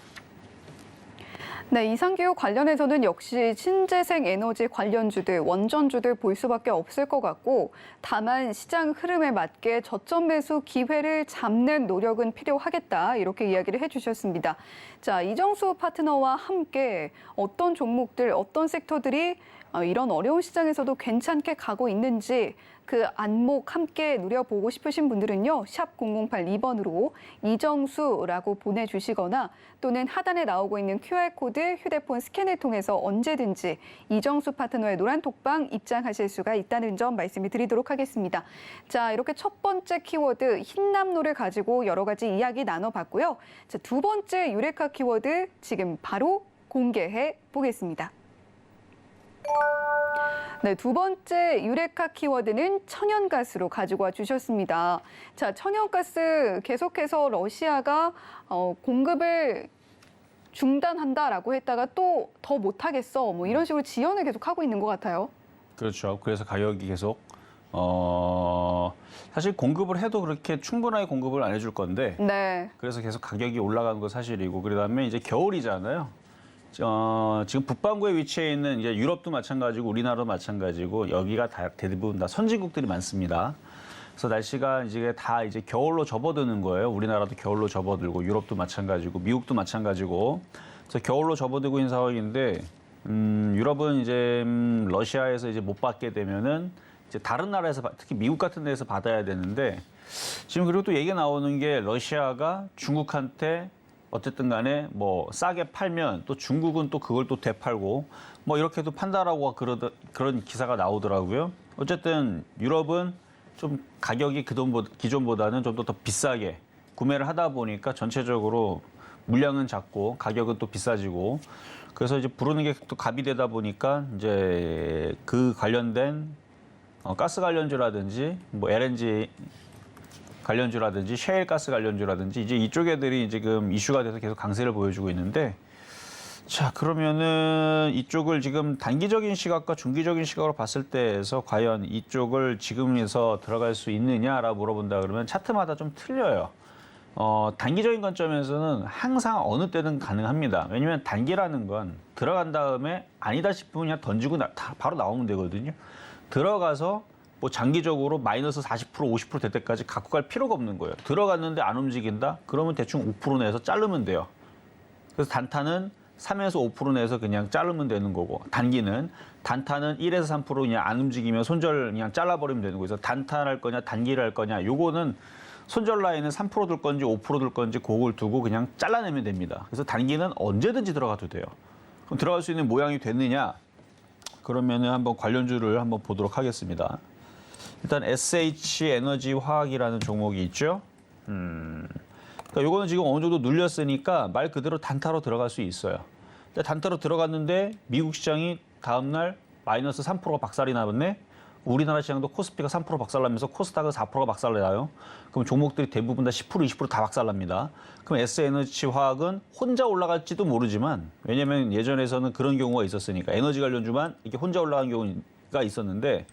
Speaker 2: 네, 이상기후 관련해서는 역시 신재생 에너지 관련주들, 원전주들 볼 수밖에 없을 것 같고 다만 시장 흐름에 맞게 저점 매수 기회를 잡는 노력은 필요하겠다 이렇게 이야기를 해주셨습니다. 자, 이정수 파트너와 함께 어떤 종목들, 어떤 섹터들이 이런 어려운 시장에서도 괜찮게 가고 있는지 그 안목 함께 누려보고 싶으신 분들은요. 샵 0082번으로 이정수라고 보내주시거나 또는 하단에 나오고 있는 QR코드 휴대폰 스캔을 통해서 언제든지 이정수 파트너의 노란 톡방 입장하실 수가 있다는 점 말씀을 드리도록 하겠습니다. 자, 이렇게 첫 번째 키워드 흰남노를 가지고 여러 가지 이야기 나눠봤고요. 자, 두 번째 유레카 키워드 지금 바로 공개해 보겠습니다. 네, 두 번째 유레카 키워드는 천연가스로 가지고 와 주셨습니다. 자, 천연가스 계속해서 러시아가 공급을 중단한다라고 했다가 또 더 못하겠어. 뭐 이런 식으로 지연을 계속 하고 있는 것 같아요.
Speaker 3: 그렇죠. 그래서 가격이 계속 사실 공급을 해도 그렇게 충분하게 공급을 안 해줄 건데
Speaker 2: 네.
Speaker 3: 그래서 계속 가격이 올라가는 건 사실이고 그다음에 이제 겨울이잖아요. 지금 북반구에 위치해 있는 이제 유럽도 마찬가지고 우리나라도 마찬가지고 여기가 다 대부분 다 선진국들이 많습니다. 그래서 날씨가 이제 다 이제 겨울로 접어드는 거예요. 우리나라도 겨울로 접어들고 유럽도 마찬가지고 미국도 마찬가지고. 그래서 겨울로 접어들고 있는 상황인데 유럽은 이제 러시아에서 이제 못 받게 되면은 이제 다른 나라에서 특히 미국 같은 데에서 받아야 되는데 지금 그리고 또 얘기가 나오는 게 러시아가 중국한테 어쨌든 간에 뭐 싸게 팔면 또 중국은 또 그걸 또 되팔고 뭐 이렇게도 판다라고 그런 기사가 나오더라고요. 어쨌든 유럽은 좀 가격이 기존보다는 좀 더 비싸게 구매를 하다 보니까 전체적으로 물량은 작고 가격은 또 비싸지고 그래서 이제 부르는 게 또 값이 되다 보니까 이제 그 관련된 가스 관련주라든지 뭐 LNG 관련주라든지 셰일 가스 관련주라든지 이제 이쪽 애들이 지금 이슈가 돼서 계속 강세를 보여주고 있는데 자 그러면은 이쪽을 지금 단기적인 시각과 중기적인 시각으로 봤을 때에서 과연 이쪽을 지금에서 들어갈 수 있느냐라고 물어본다 그러면 차트마다 좀 틀려요. 단기적인 관점에서는 항상 어느 때든 가능합니다. 왜냐하면 단기라는 건 들어간 다음에 아니다 싶으면 그냥 던지고 바로 나오면 되거든요. 들어가서 뭐 장기적으로 마이너스 40%, 50% 될 때까지 갖고 갈 필요가 없는 거예요. 들어갔는데 안 움직인다? 그러면 대충 5% 내에서 자르면 돼요. 그래서 단타는 3에서 5% 내에서 그냥 자르면 되는 거고 단기는 단타는 1에서 3% 그냥 안 움직이면 손절 그냥 잘라버리면 되는 거예요. 그래서 단타를 할 거냐 단기를 할 거냐 요거는 손절 라인은 3% 들 건지 5% 들 건지 그걸 두고 그냥 잘라내면 됩니다. 그래서 단기는 언제든지 들어가도 돼요. 그럼 들어갈 수 있는 모양이 됐느냐? 그러면은 한번 관련주를 한번 보도록 하겠습니다. 일단 SH 에너지 화학이라는 종목이 있죠. 그러니까 요거는 지금 어느 정도 눌렸으니까 말 그대로 단타로 들어갈 수 있어요. 단타로 들어갔는데 미국 시장이 다음날 마이너스 3%가 박살이 나왔네. 우리나라 시장도 코스피가 3% 박살나면서 코스닥은 4%가 박살나요. 그럼 종목들이 대부분 다 10%, 20% 다 박살납니다. 그럼 S에너지 화학은 혼자 올라갈지도 모르지만 왜냐하면 예전에서는 그런 경우가 있었으니까 에너지 관련주만 이렇게 혼자 올라간 경우가 있었는데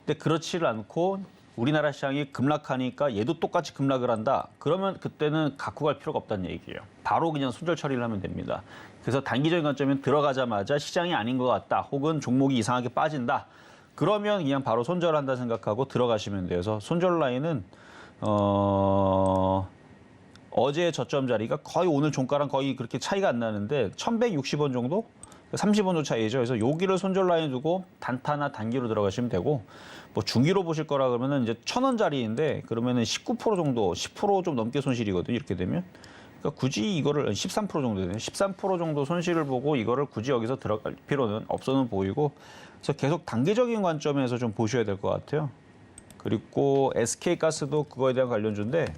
Speaker 3: 근데 그렇지를 않고 우리나라 시장이 급락하니까 얘도 똑같이 급락을 한다. 그러면 그때는 갖고 갈 필요가 없다는 얘기예요. 바로 그냥 손절 처리를 하면 됩니다. 그래서 단기적인 관점은 들어가자마자 시장이 아닌 것 같다. 혹은 종목이 이상하게 빠진다. 그러면 그냥 바로 손절한다 생각하고 들어가시면 돼서 손절 라인은 어제 저점 자리가 거의 오늘 종가랑 거의 그렇게 차이가 안 나는데 1160원 정도? 30원 정도 차이죠. 그래서 여기를 손절 라인 두고 단타나 단기로 들어가시면 되고 뭐 중기로 보실 거라 그러면은 이제 1000원짜리인데 그러면은 19% 정도, 10% 좀 넘게 손실이거든요. 이렇게 되면. 그러니까 굳이 이거를 13% 정도 되네요. 13% 정도 손실을 보고 이거를 굳이 여기서 들어갈 필요는 없어는 보이고 그래서 계속 단기적인 관점에서 좀 보셔야 될 것 같아요. 그리고 SK가스도 그거에 대한 관련주인데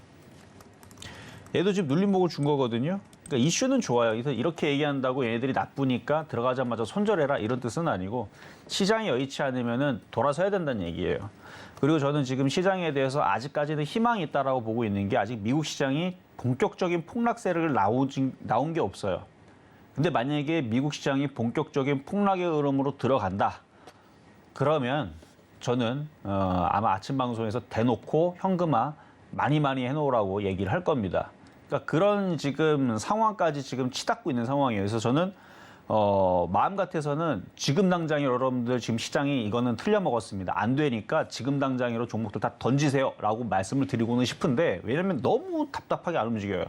Speaker 3: 얘도 지금 눌림목을 준 거거든요. 그러니까 이슈는 좋아요. 그래서 이렇게 얘기한다고 얘네들이 나쁘니까 들어가자마자 손절해라 이런 뜻은 아니고 시장이 여의치 않으면은 돌아서야 된다는 얘기예요. 그리고 저는 지금 시장에 대해서 아직까지는 희망이 있다라고 보고 있는 게 아직 미국 시장이 본격적인 폭락세를 나온 게 없어요. 근데 만약에 미국 시장이 본격적인 폭락의 흐름으로 들어간다. 그러면 저는 아마 아침 방송에서 대놓고 현금화 많이 해놓으라고 얘기를 할 겁니다. 그러니까 그런 지금 상황까지 지금 치닫고 있는 상황이에요. 그래서 저는 마음 같아서는 지금 당장에 여러분들 지금 시장이 이거는 틀려먹었습니다. 안 되니까 지금 당장으로 종목들 다 던지세요라고 말씀을 드리고는 싶은데 왜냐하면 너무 답답하게 안 움직여요.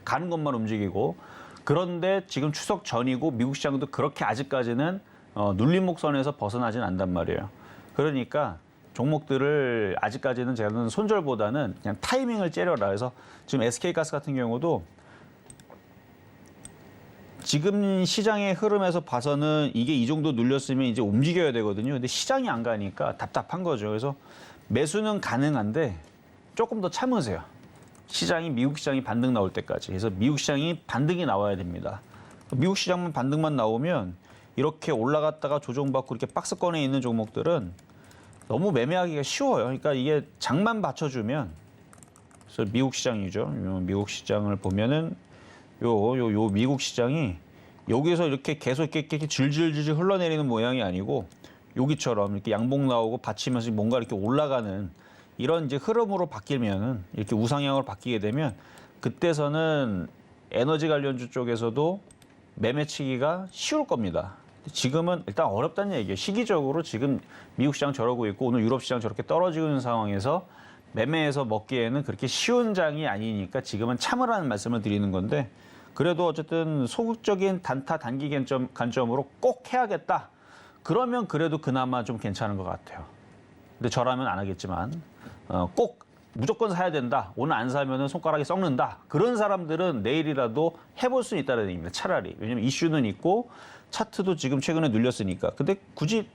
Speaker 3: 가는 것만 움직이고 그런데 지금 추석 전이고 미국 시장도 그렇게 아직까지는 눌림목선에서 벗어나진 않단 말이에요. 그러니까 종목들을 아직까지는 제가 손절보다는 그냥 타이밍을 째려라. 그래서 지금 SK가스 같은 경우도 지금 시장의 흐름에서 봐서는 이게 이 정도 눌렸으면 이제 움직여야 되거든요. 근데 시장이 안 가니까 답답한 거죠. 그래서 매수는 가능한데 조금 더 참으세요. 시장이 미국 시장이 반등 나올 때까지. 그래서 미국 시장이 반등이 나와야 됩니다. 미국 시장만 반등만 나오면 이렇게 올라갔다가 조정받고 이렇게 박스권에 있는 종목들은 너무 매매하기가 쉬워요. 그러니까 이게 장만 받쳐주면, 그래서 미국 시장이죠. 미국 시장을 보면은 요 미국 시장이 여기서 이렇게 계속 이렇게 질질질 흘러내리는 모양이 아니고 여기처럼 이렇게 양봉 나오고 받치면서 뭔가 이렇게 올라가는 이런 이제 흐름으로 바뀌면은 이렇게 우상향으로 바뀌게 되면 그때서는 에너지 관련주 쪽에서도 매매치기가 쉬울 겁니다. 지금은 일단 어렵다는 얘기예요. 시기적으로 지금 미국 시장 저러고 있고 오늘 유럽 시장 저렇게 떨어지고 있는 상황에서 매매해서 먹기에는 그렇게 쉬운 장이 아니니까 지금은 참으라는 말씀을 드리는 건데, 그래도 어쨌든 소극적인 단타 단기 관점으로 꼭 해야겠다. 그러면 그래도 그나마 좀 괜찮은 것 같아요. 근데 저라면 안 하겠지만 꼭 무조건 사야 된다. 오늘 안 사면은 손가락이 썩는다. 그런 사람들은 내일이라도 해볼 수 있다는 얘기입니다. 차라리. 왜냐면 이슈는 있고 차트도 지금 최근에 눌렸으니까. 근데 굳이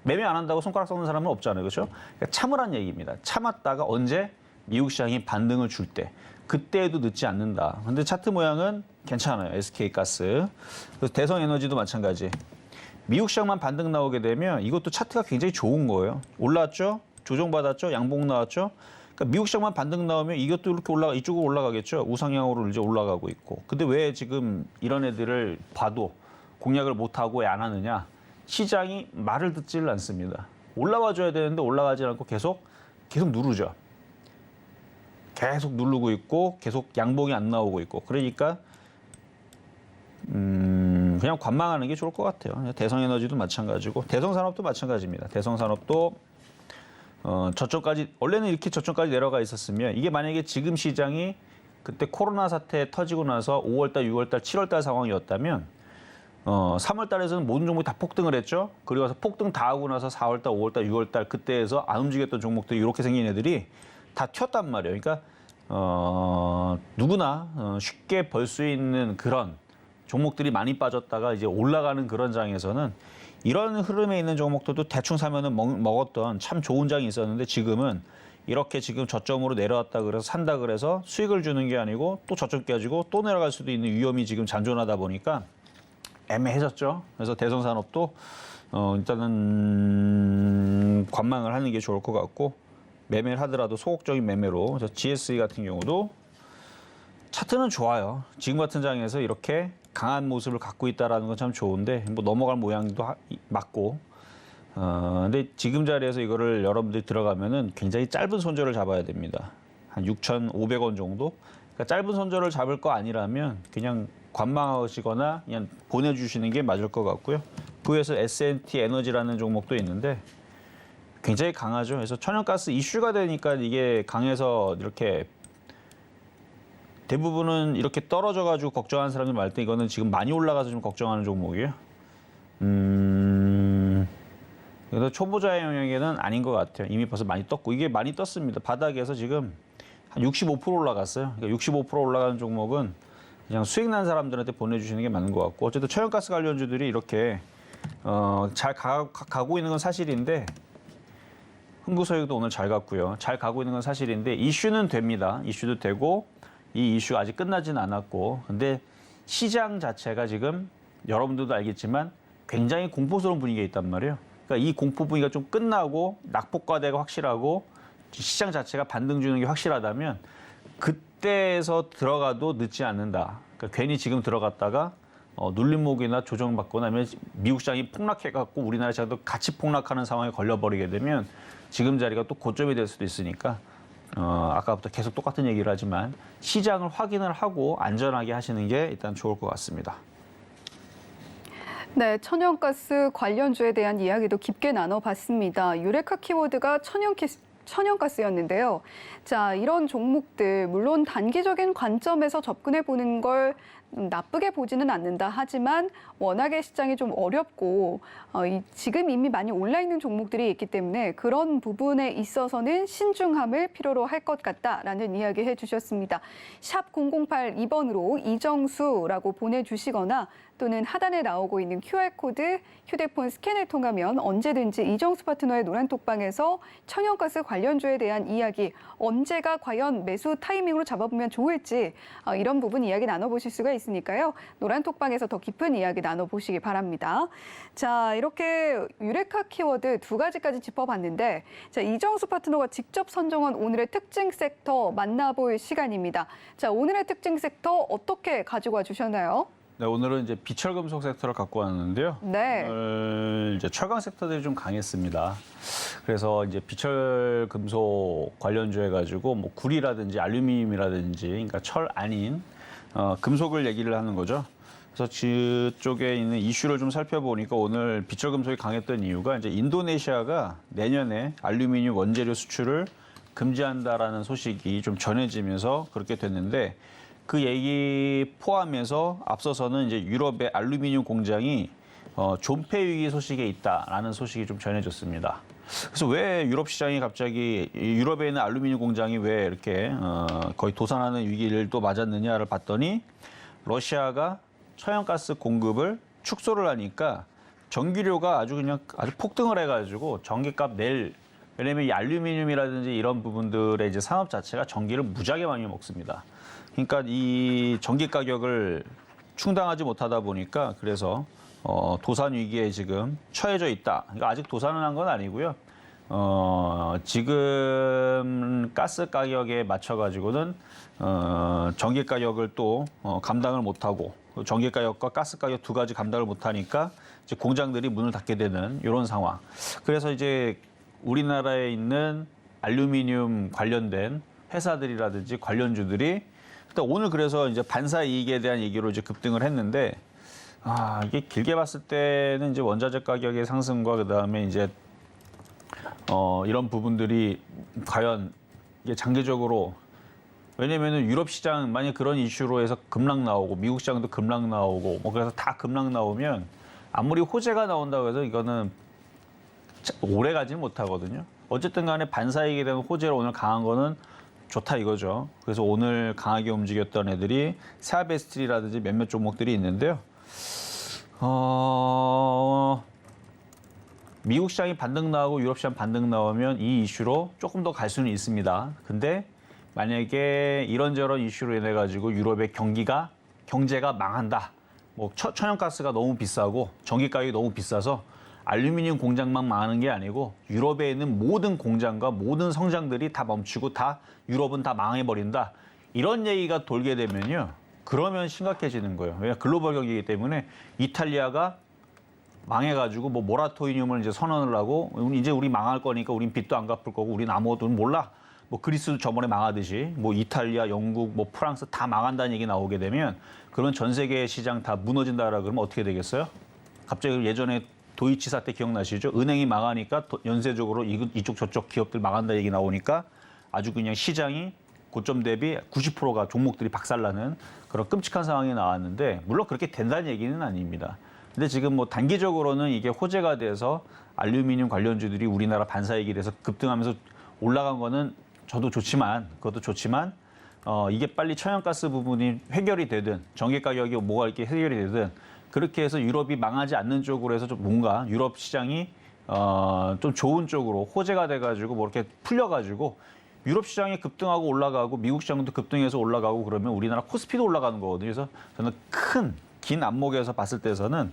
Speaker 3: 매매 안 한다고 손가락 썩는 사람은 없잖아요. 그렇죠? 그러니까 참으란 얘기입니다. 참았다가 언제 미국 시장이 반등을 줄 때. 그때에도 늦지 않는다. 근데 차트 모양은 괜찮아요. SK가스. 그래서 대성에너지도 마찬가지. 미국 시장만 반등 나오게 되면 이것도 차트가 굉장히 좋은 거예요. 올랐죠? 조정받았죠? 양봉 나왔죠? 그러니까 미국 시장만 반등 나오면 이것도 이렇게 이쪽으로 올라가겠죠? 우상향으로 이제 올라가고 있고. 근데 왜 지금 이런 애들을 봐도 공략을 못하고 왜 안 하느냐? 시장이 말을 듣지를 않습니다. 올라와 줘야 되는데 올라가지 않고 계속 누르죠. 계속 누르고 있고 계속 양봉이 안 나오고 있고. 그러니까 그냥 관망하는 게 좋을 것 같아요. 대성에너지도 마찬가지고 대성산업도 마찬가지입니다. 대성산업도 저점까지 원래는 이렇게 저점까지 내려가 있었으면 이게 만약에 지금 시장이 그때 코로나 사태 터지고 나서 5월달, 6월달, 7월달 상황이었다면 3월달에서는 모든 종목이 다 폭등을 했죠. 그리고 나서 폭등 다 하고 나서 4월달, 5월달, 6월달 그때에서 안 움직였던 종목들이 이렇게 생긴 애들이 다 튀었단 말이에요. 그러니까 누구나 쉽게 벌 수 있는 그런 종목들이 많이 빠졌다가 이제 올라가는 그런 장에서는 이런 흐름에 있는 종목들도 대충 사면은 먹었던 참 좋은 장이 있었는데 지금은 이렇게 지금 저점으로 내려왔다 그래서 산다 그래서 수익을 주는 게 아니고 또 저점 깨지고 또 내려갈 수도 있는 위험이 지금 잔존하다 보니까 애매해졌죠. 그래서 대성산업도 일단은 관망을 하는 게 좋을 것 같고 매매를 하더라도 소극적인 매매로. 그래서 GSE 같은 경우도 차트는 좋아요. 지금 같은 장에서 이렇게 강한 모습을 갖고 있다는 건 참 좋은데 뭐 넘어갈 모양도 맞고 근데 지금 자리에서 이거를 여러분들이 들어가면은 굉장히 짧은 손절을 잡아야 됩니다. 한 6,500원 정도? 그러니까 짧은 손절을 잡을 거 아니라면 그냥 관망하시거나 그냥 보내주시는 게 맞을 것 같고요. 그 위에서 S&T 에너지라는 종목도 있는데 굉장히 강하죠. 그래서 천연가스 이슈가 되니까 이게 강해서 이렇게 대부분은 이렇게 떨어져가지고 걱정하는 사람들 많을 때 이거는 지금 많이 올라가서 좀 걱정하는 종목이에요. 그래서 초보자의 영역에는 아닌 것 같아요. 이미 벌써 많이 떴고 이게 많이 떴습니다. 바닥에서 지금 한 65% 올라갔어요. 그러니까 65% 올라가는 종목은 그냥 수익 난 사람들한테 보내주시는 게 맞는 것 같고 어쨌든 천연가스 관련주들이 이렇게 잘 가고 있는 건 사실인데 흥부서유도 오늘 잘 갔고요. 잘 가고 있는 건 사실인데 이슈는 됩니다. 이슈도 되고 이 이슈 아직 끝나지는 않았고 근데 시장 자체가 지금 여러분들도 알겠지만 굉장히 공포스러운 분위기에 있단 말이에요. 그러니까 이 공포 분위기가 좀 끝나고 낙폭과대가 확실하고 시장 자체가 반등 주는 게 확실하다면 그때에서 들어가도 늦지 않는다. 그러니까 괜히 지금 들어갔다가 눌림목이나 조정받거나 아니면 미국 시장이 폭락해갖고 우리나라 시장도 같이 폭락하는 상황에 걸려버리게 되면 지금 자리가 또 고점이 될 수도 있으니까 아까부터 계속 똑같은 얘기를 하지만 시장을 확인을 하고 안전하게 하시는 게 일단 좋을 것 같습니다.
Speaker 2: 네, 천연가스 관련주에 대한 이야기도 깊게 나눠봤습니다. 유레카 키워드가 천연가스였는데요. 자, 이런 종목들 물론 단기적인 관점에서 접근해 보는 걸 나쁘게 보지는 않는다. 하지만 워낙에 시장이 좀 어렵고 지금 이미 많이 올라 있는 종목들이 있기 때문에 그런 부분에 있어서는 신중함을 필요로 할 것 같다라는 이야기 해주셨습니다. 샵 008 2번으로 이정수라고 보내주시거나 또는 하단에 나오고 있는 QR코드 휴대폰 스캔을 통하면 언제든지 이정수 파트너의 노란톡방에서 천연가스 관련주에 대한 이야기, 언제가 과연 매수 타이밍으로 잡아보면 좋을지 이런 부분 이야기 나눠보실 수가 있으니까요. 노란톡방에서 더 깊은 이야기 나눠보시기 바랍니다. 자, 이렇게 유레카 키워드 2가지까지 짚어봤는데 자, 이정수 파트너가 직접 선정한 오늘의 특징 섹터 만나볼 시간입니다. 자, 오늘의 특징 섹터 어떻게 가지고 와 주셨나요?
Speaker 3: 네, 오늘은 이제 비철금속 섹터를 갖고 왔는데요.
Speaker 2: 네.
Speaker 3: 오늘 이제 철강 섹터들이 좀 강했습니다. 그래서 이제 비철금속 관련주 해가지고 뭐 구리라든지 알루미늄이라든지, 그러니까 철 아닌 금속을 얘기를 하는 거죠. 그래서 그쪽에 있는 이슈를 좀 살펴보니까 오늘 비철금속이 강했던 이유가 이제 인도네시아가 내년에 알루미늄 원재료 수출을 금지한다라는 소식이 좀 전해지면서 그렇게 됐는데. 그 얘기 포함해서 앞서서는 이제 유럽의 알루미늄 공장이 존폐 위기 소식에 있다라는 소식이 좀 전해졌습니다. 그래서 왜 유럽 시장이 갑자기 유럽에 있는 알루미늄 공장이 왜 이렇게 거의 도산하는 위기를 또 맞았느냐를 봤더니 러시아가 천연가스 공급을 축소를 하니까 전기료가 아주 폭등을 해가지고 전기값 왜냐면 이 알루미늄이라든지 이런 부분들의 이제 산업 자체가 전기를 무지하게 많이 먹습니다. 그러니까 이 전기 가격을 충당하지 못하다 보니까 그래서 도산 위기에 지금 처해져 있다. 그러니까 아직 도산을 한 건 아니고요. 지금 가스 가격에 맞춰 가지고는 전기 가격을 또 감당을 못하고 전기 가격과 가스 가격 2가지 감당을 못하니까 이제 공장들이 문을 닫게 되는 이런 상황. 그래서 이제 우리나라에 있는 알루미늄 관련된 회사들이라든지 관련주들이 오늘 그래서 이제 반사 이익에 대한 얘기로 이제 급등을 했는데, 이게 길게 봤을 때는 이제 원자재 가격의 상승과 그다음에 이제 이런 부분들이 과연 이게 장기적으로, 왜냐면은 유럽 시장 만약 그런 이슈로 해서 급락 나오고 미국 시장도 급락 나오고 뭐 그래서 다 급락 나오면 아무리 호재가 나온다고 해서 이거는 오래 가지는 못하거든요. 어쨌든 간에 반사 이익에 대한 호재로 오늘 강한 거는 좋다 이거죠. 그래서 오늘 강하게 움직였던 애들이 세아베스틸이라든지 몇몇 종목들이 있는데요. 미국 시장이 반등 나오고 유럽 시장 반등 나오면 이 이슈로 조금 더 갈 수는 있습니다. 근데 만약에 이런저런 이슈로 인해 가지고 유럽의 경제가 망한다. 뭐 천연가스가 너무 비싸고 전기 가격이 너무 비싸서 알루미늄 공장만 망하는 게 아니고 유럽에 있는 모든 공장과 모든 성장들이 다 멈추고 유럽은 다 망해버린다. 이런 얘기가 돌게 되면요. 그러면 심각해지는 거예요. 왜냐하면 글로벌 경기이기 때문에 이탈리아가 망해가지고 뭐 모라토리움을 이제 선언을 하고 이제 우리 망할 거니까 우린 빚도 안 갚을 거고 우린 아무것도 몰라. 뭐 그리스도 저번에 망하듯이 뭐 이탈리아, 영국, 뭐 프랑스 다 망한다는 얘기 나오게 되면 그러면 전 세계 시장 다 무너진다라 그러면 어떻게 되겠어요? 갑자기 예전에 도이치 사태 기억나시죠? 은행이 망하니까 연쇄적으로 이쪽 저쪽 기업들 망한다 얘기 나오니까 아주 그냥 시장이 고점 대비 90%가 종목들이 박살나는 그런 끔찍한 상황이 나왔는데 물론 그렇게 된다는 얘기는 아닙니다. 근데 지금 뭐 단기적으로는 이게 호재가 돼서 알루미늄 관련주들이 우리나라 반사이익이 돼서 급등하면서 올라간 거는 그것도 좋지만 이게 빨리 천연가스 부분이 해결이 되든 전기 가격이 뭐가 이렇게 해결이 되든 그렇게 해서 유럽이 망하지 않는 쪽으로 해서 좀 뭔가 유럽 시장이 좀 좋은 쪽으로 호재가 돼가지고 뭐 이렇게 풀려가지고 유럽 시장이 급등하고 올라가고 미국 시장도 급등해서 올라가고 그러면 우리나라 코스피도 올라가는 거거든요. 그래서 저는 긴 안목에서 봤을 때서는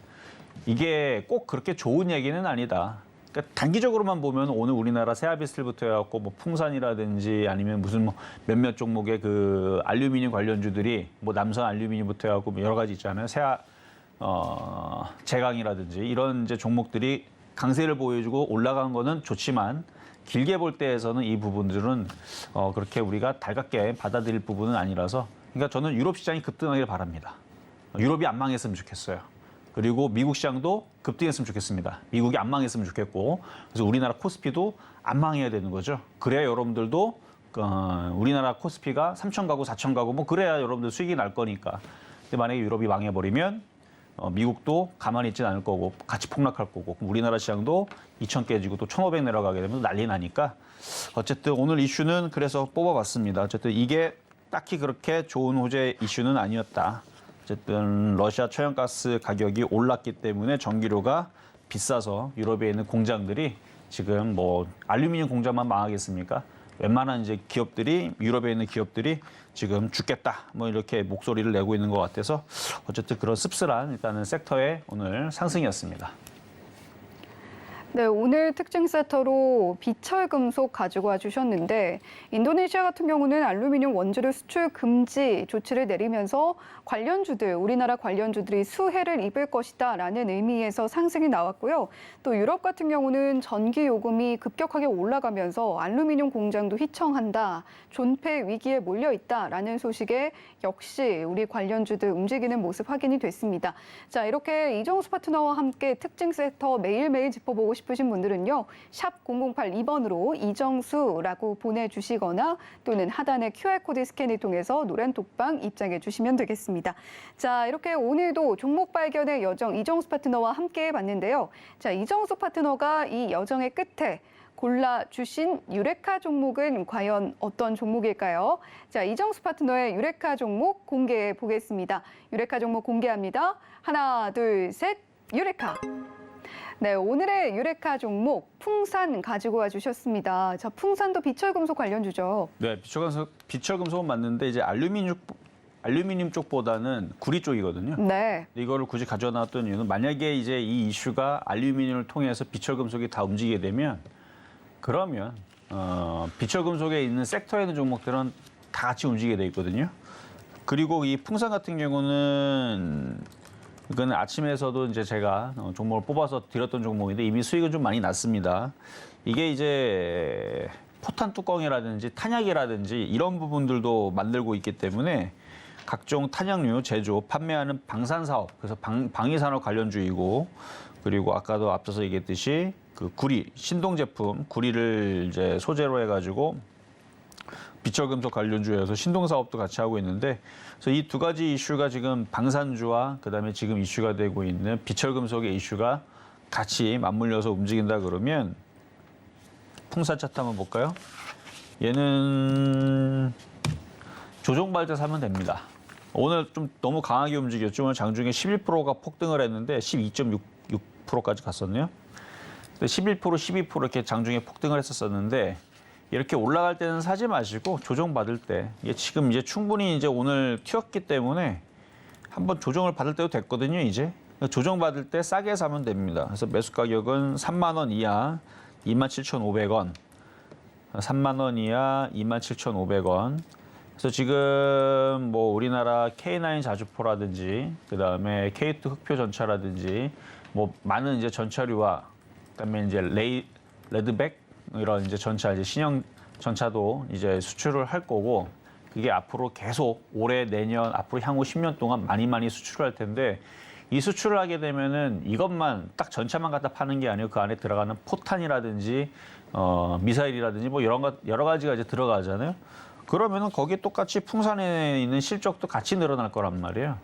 Speaker 3: 이게 꼭 그렇게 좋은 얘기는 아니다. 그러니까 단기적으로만 보면 오늘 우리나라 세아비스틸부터 해갖고 뭐 풍산이라든지 아니면 무슨 뭐 몇몇 종목의 그 알루미늄 관련주들이 뭐 남선 알루미늄부터 해갖고 뭐 여러 가지 있잖아요. 제강이라든지 이런 이제 종목들이 강세를 보여주고 올라간 거는 좋지만 길게 볼 때에서는 이 부분들은 그렇게 우리가 달갑게 받아들일 부분은 아니라서 그러니까 저는 유럽 시장이 급등하기를 바랍니다. 유럽이 안 망했으면 좋겠어요. 그리고 미국 시장도 급등했으면 좋겠습니다. 미국이 안 망했으면 좋겠고 그래서 우리나라 코스피도 안 망해야 되는 거죠. 그래야 여러분들도 우리나라 코스피가 3천 가고 4천 가고 뭐 그래야 여러분들 수익이 날 거니까 근데 만약에 유럽이 망해버리면 미국도 가만히 있지는 않을 거고 같이 폭락할 거고 그럼 우리나라 시장도 2,000 깨지고 또 1,500 내려가게 되면 난리 나니까 어쨌든 오늘 이슈는 그래서 뽑아봤습니다. 어쨌든 이게 딱히 그렇게 좋은 호재 이슈는 아니었다. 어쨌든 러시아 천연가스 가격이 올랐기 때문에 전기료가 비싸서 유럽에 있는 공장들이 지금 뭐 알루미늄 공장만 망하겠습니까? 웬만한 이제 기업들이 유럽에 있는 기업들이 지금 죽겠다 뭐 이렇게 목소리를 내고 있는 것 같아서 어쨌든 그런 씁쓸한 일단은 섹터의 오늘 상승이었습니다.
Speaker 2: 네, 오늘 특징 세터로 비철금속 가지고 와주셨는데 인도네시아 같은 경우는 알루미늄 원재료 수출 금지 조치를 내리면서 관련주들, 우리나라 관련주들이 수혜를 입을 것이다라는 의미에서 상승이 나왔고요. 또 유럽 같은 경우는 전기 요금이 급격하게 올라가면서 알루미늄 공장도 휘청한다, 존폐 위기에 몰려 있다라는 소식에 역시 우리 관련주들 움직이는 모습 확인이 됐습니다. 자, 이렇게 이정수 파트너와 함께 특징 세터 매일매일 짚어보고 싶으신 분들은요. 샵 0082번으로 이정수라고 보내주시거나 또는 하단의 QR코드 스캔을 통해서 노란 톡방 입장해 주시면 되겠습니다. 자, 이렇게 오늘도 종목 발견의 여정 이정수 파트너와 함께 해봤는데요. 자, 이정수 파트너가 이 여정의 끝에 골라주신 유레카 종목은 과연 어떤 종목일까요? 자, 이정수 파트너의 유레카 종목 공개해 보겠습니다. 유레카 종목 공개합니다. 하나, 둘, 셋, 유레카. 네, 오늘의 유레카 종목 풍산 가지고 와주셨습니다. 자, 풍산도 비철금속 관련주죠.
Speaker 3: 네, 비철금속은 맞는데 이제 알루미늄 쪽보다는 구리 쪽이거든요.
Speaker 2: 네.
Speaker 3: 이거를 굳이 가져와 놨던 이유는 만약에 이제 이 이슈가 알루미늄을 통해서 비철금속이 다 움직이게 되면 그러면 비철금속에 있는 섹터에 있는 종목들은 다 같이 움직이게 돼 있거든요. 그리고 이 풍산 같은 경우는 이거는 아침에서도 이제 제가 종목을 뽑아서 드렸던 종목인데 이미 수익은 좀 많이 났습니다. 이게 이제 포탄 뚜껑이라든지 탄약이라든지 이런 부분들도 만들고 있기 때문에 각종 탄약류 제조, 판매하는 방산 사업, 그래서 방위 산업 관련주이고 그리고 아까도 앞서서 얘기했듯이 그 구리, 신동 제품, 구리를 이제 소재로 해가지고 비철금속 관련주에서 신동 사업도 같이 하고 있는데 그래서 이 두 가지 이슈가 지금 방산주와 그다음에 지금 이슈가 되고 있는 비철금속의 이슈가 같이 맞물려서 움직인다 그러면 풍산 차트 한번 볼까요? 얘는 조정받을 때 사면 됩니다. 오늘 좀 너무 강하게 움직였죠. 오늘 장중에 11%가 폭등을 했는데 12.6%까지 갔었네요. 11%, 12% 이렇게 장중에 폭등을 했었는데 이렇게 올라갈 때는 사지 마시고 조정받을 때 이게 지금 이제 충분히 이제 오늘 튀었기 때문에 한번 조정을 받을 때도 됐거든요. 이제 조정받을 때 싸게 사면 됩니다. 그래서 매수 가격은 3만 원 이하 27,500원, 3만 원 이하 27,500원. 그래서 지금 뭐 우리나라 K9 자주포라든지 그다음에 K2 흑표 전차라든지 뭐 많은 이제 전차류와 그다음에 이제 레드백 이런 이제 전차 이제 신형 전차도 이제 수출을 할 거고 그게 앞으로 계속 올해 내년 앞으로 향후 10년 동안 많이 수출을 할 텐데 이 수출을 하게 되면은 이것만 딱 전차만 갖다 파는 게 아니고 그 안에 들어가는 포탄이라든지 미사일이라든지 뭐 여러 가지가 이제 들어가잖아요. 그러면은 거기에 똑같이 풍산에 있는 실적도 같이 늘어날 거란 말이에요.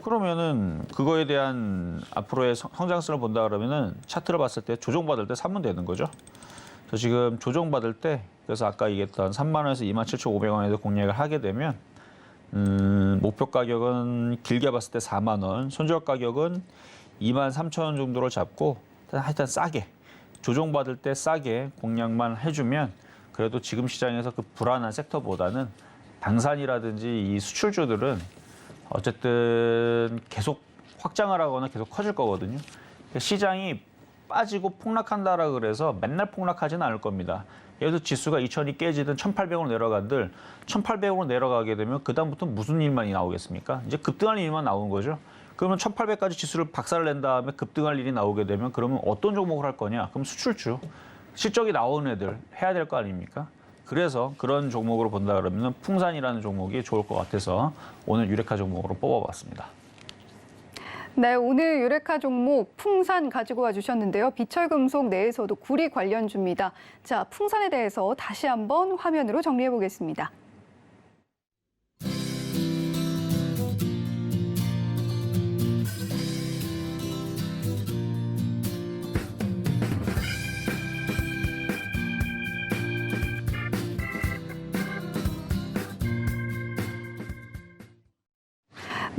Speaker 3: 그러면은 그거에 대한 앞으로의 성장성을 본다 그러면은 차트를 봤을 때 조정받을 때 사면 되는 거죠. 그래서 지금 조정받을 때 그래서 아까 얘기했던 3만 원에서 27,500원에서 공략을 하게 되면 목표 가격은 길게 봤을 때 4만 원, 손절 가격은 23,000원 정도로 잡고 하여튼 싸게 조정받을 때 싸게 공략만 해주면 그래도 지금 시장에서 그 불안한 섹터보다는 방산이라든지 이 수출주들은 어쨌든 계속 확장을 하거나 계속 커질 거거든요. 시장이 빠지고 폭락한다라 그래서 맨날 폭락하지는 않을 겁니다. 예를 들어 지수가 2,000이 깨지든 1,800으로 내려간들 1,800으로 내려가게 되면 그다음부터 무슨 일만 나오겠습니까? 이제 급등할 일만 나오는 거죠. 그러면 1,800까지 지수를 박살을 낸 다음에 급등할 일이 나오게 되면 그러면 어떤 종목을 할 거냐? 그럼 수출주, 실적이 나오는 애들 해야 될 거 아닙니까? 그래서 그런 종목으로 본다 그러면 풍산이라는 종목이 좋을 것 같아서 오늘 유레카 종목으로 뽑아봤습니다.
Speaker 2: 네, 오늘 유레카 종목 풍산 가지고 와주셨는데요. 비철금속 내에서도 구리 관련주입니다. 자, 풍산에 대해서 다시 한번 화면으로 정리해 보겠습니다.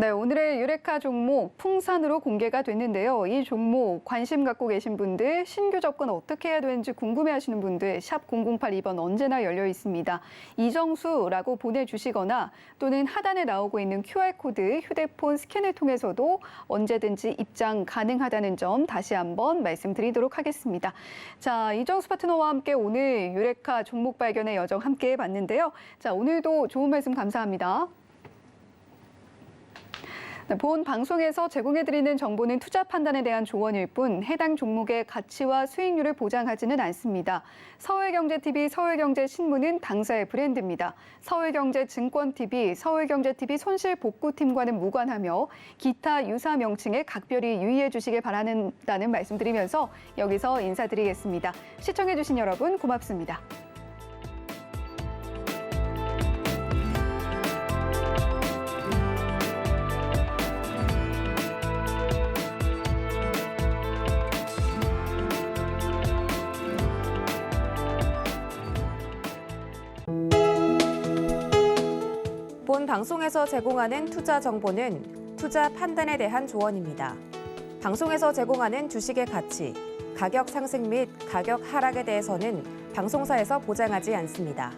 Speaker 2: 네, 오늘의 유레카 종목 풍산으로 공개가 됐는데요. 이 종목 관심 갖고 계신 분들, 신규 접근 어떻게 해야 되는지 궁금해하시는 분들 샵 0082번 언제나 열려 있습니다. 이정수라고 보내주시거나 또는 하단에 나오고 있는 QR코드 휴대폰 스캔을 통해서도 언제든지 입장 가능하다는 점 다시 한번 말씀드리도록 하겠습니다. 자, 이정수 파트너와 함께 오늘 유레카 종목 발견의 여정 함께 해봤는데요. 자, 오늘도 좋은 말씀 감사합니다. 본 방송에서 제공해드리는 정보는 투자 판단에 대한 조언일 뿐 해당 종목의 가치와 수익률을 보장하지는 않습니다. 서울경제TV, 서울경제신문은 당사의 브랜드입니다. 서울경제증권TV, 서울경제TV 손실복구팀과는 무관하며 기타 유사 명칭에 각별히 유의해 주시길 바란다는 말씀드리면서 여기서 인사드리겠습니다. 시청해주신 여러분 고맙습니다.
Speaker 1: 본 방송에서 제공하는 투자 정보는 투자 판단에 대한 조언입니다. 방송에서 제공하는 주식의 가치, 가격 상승 및 가격 하락에 대해서는 방송사에서 보장하지 않습니다.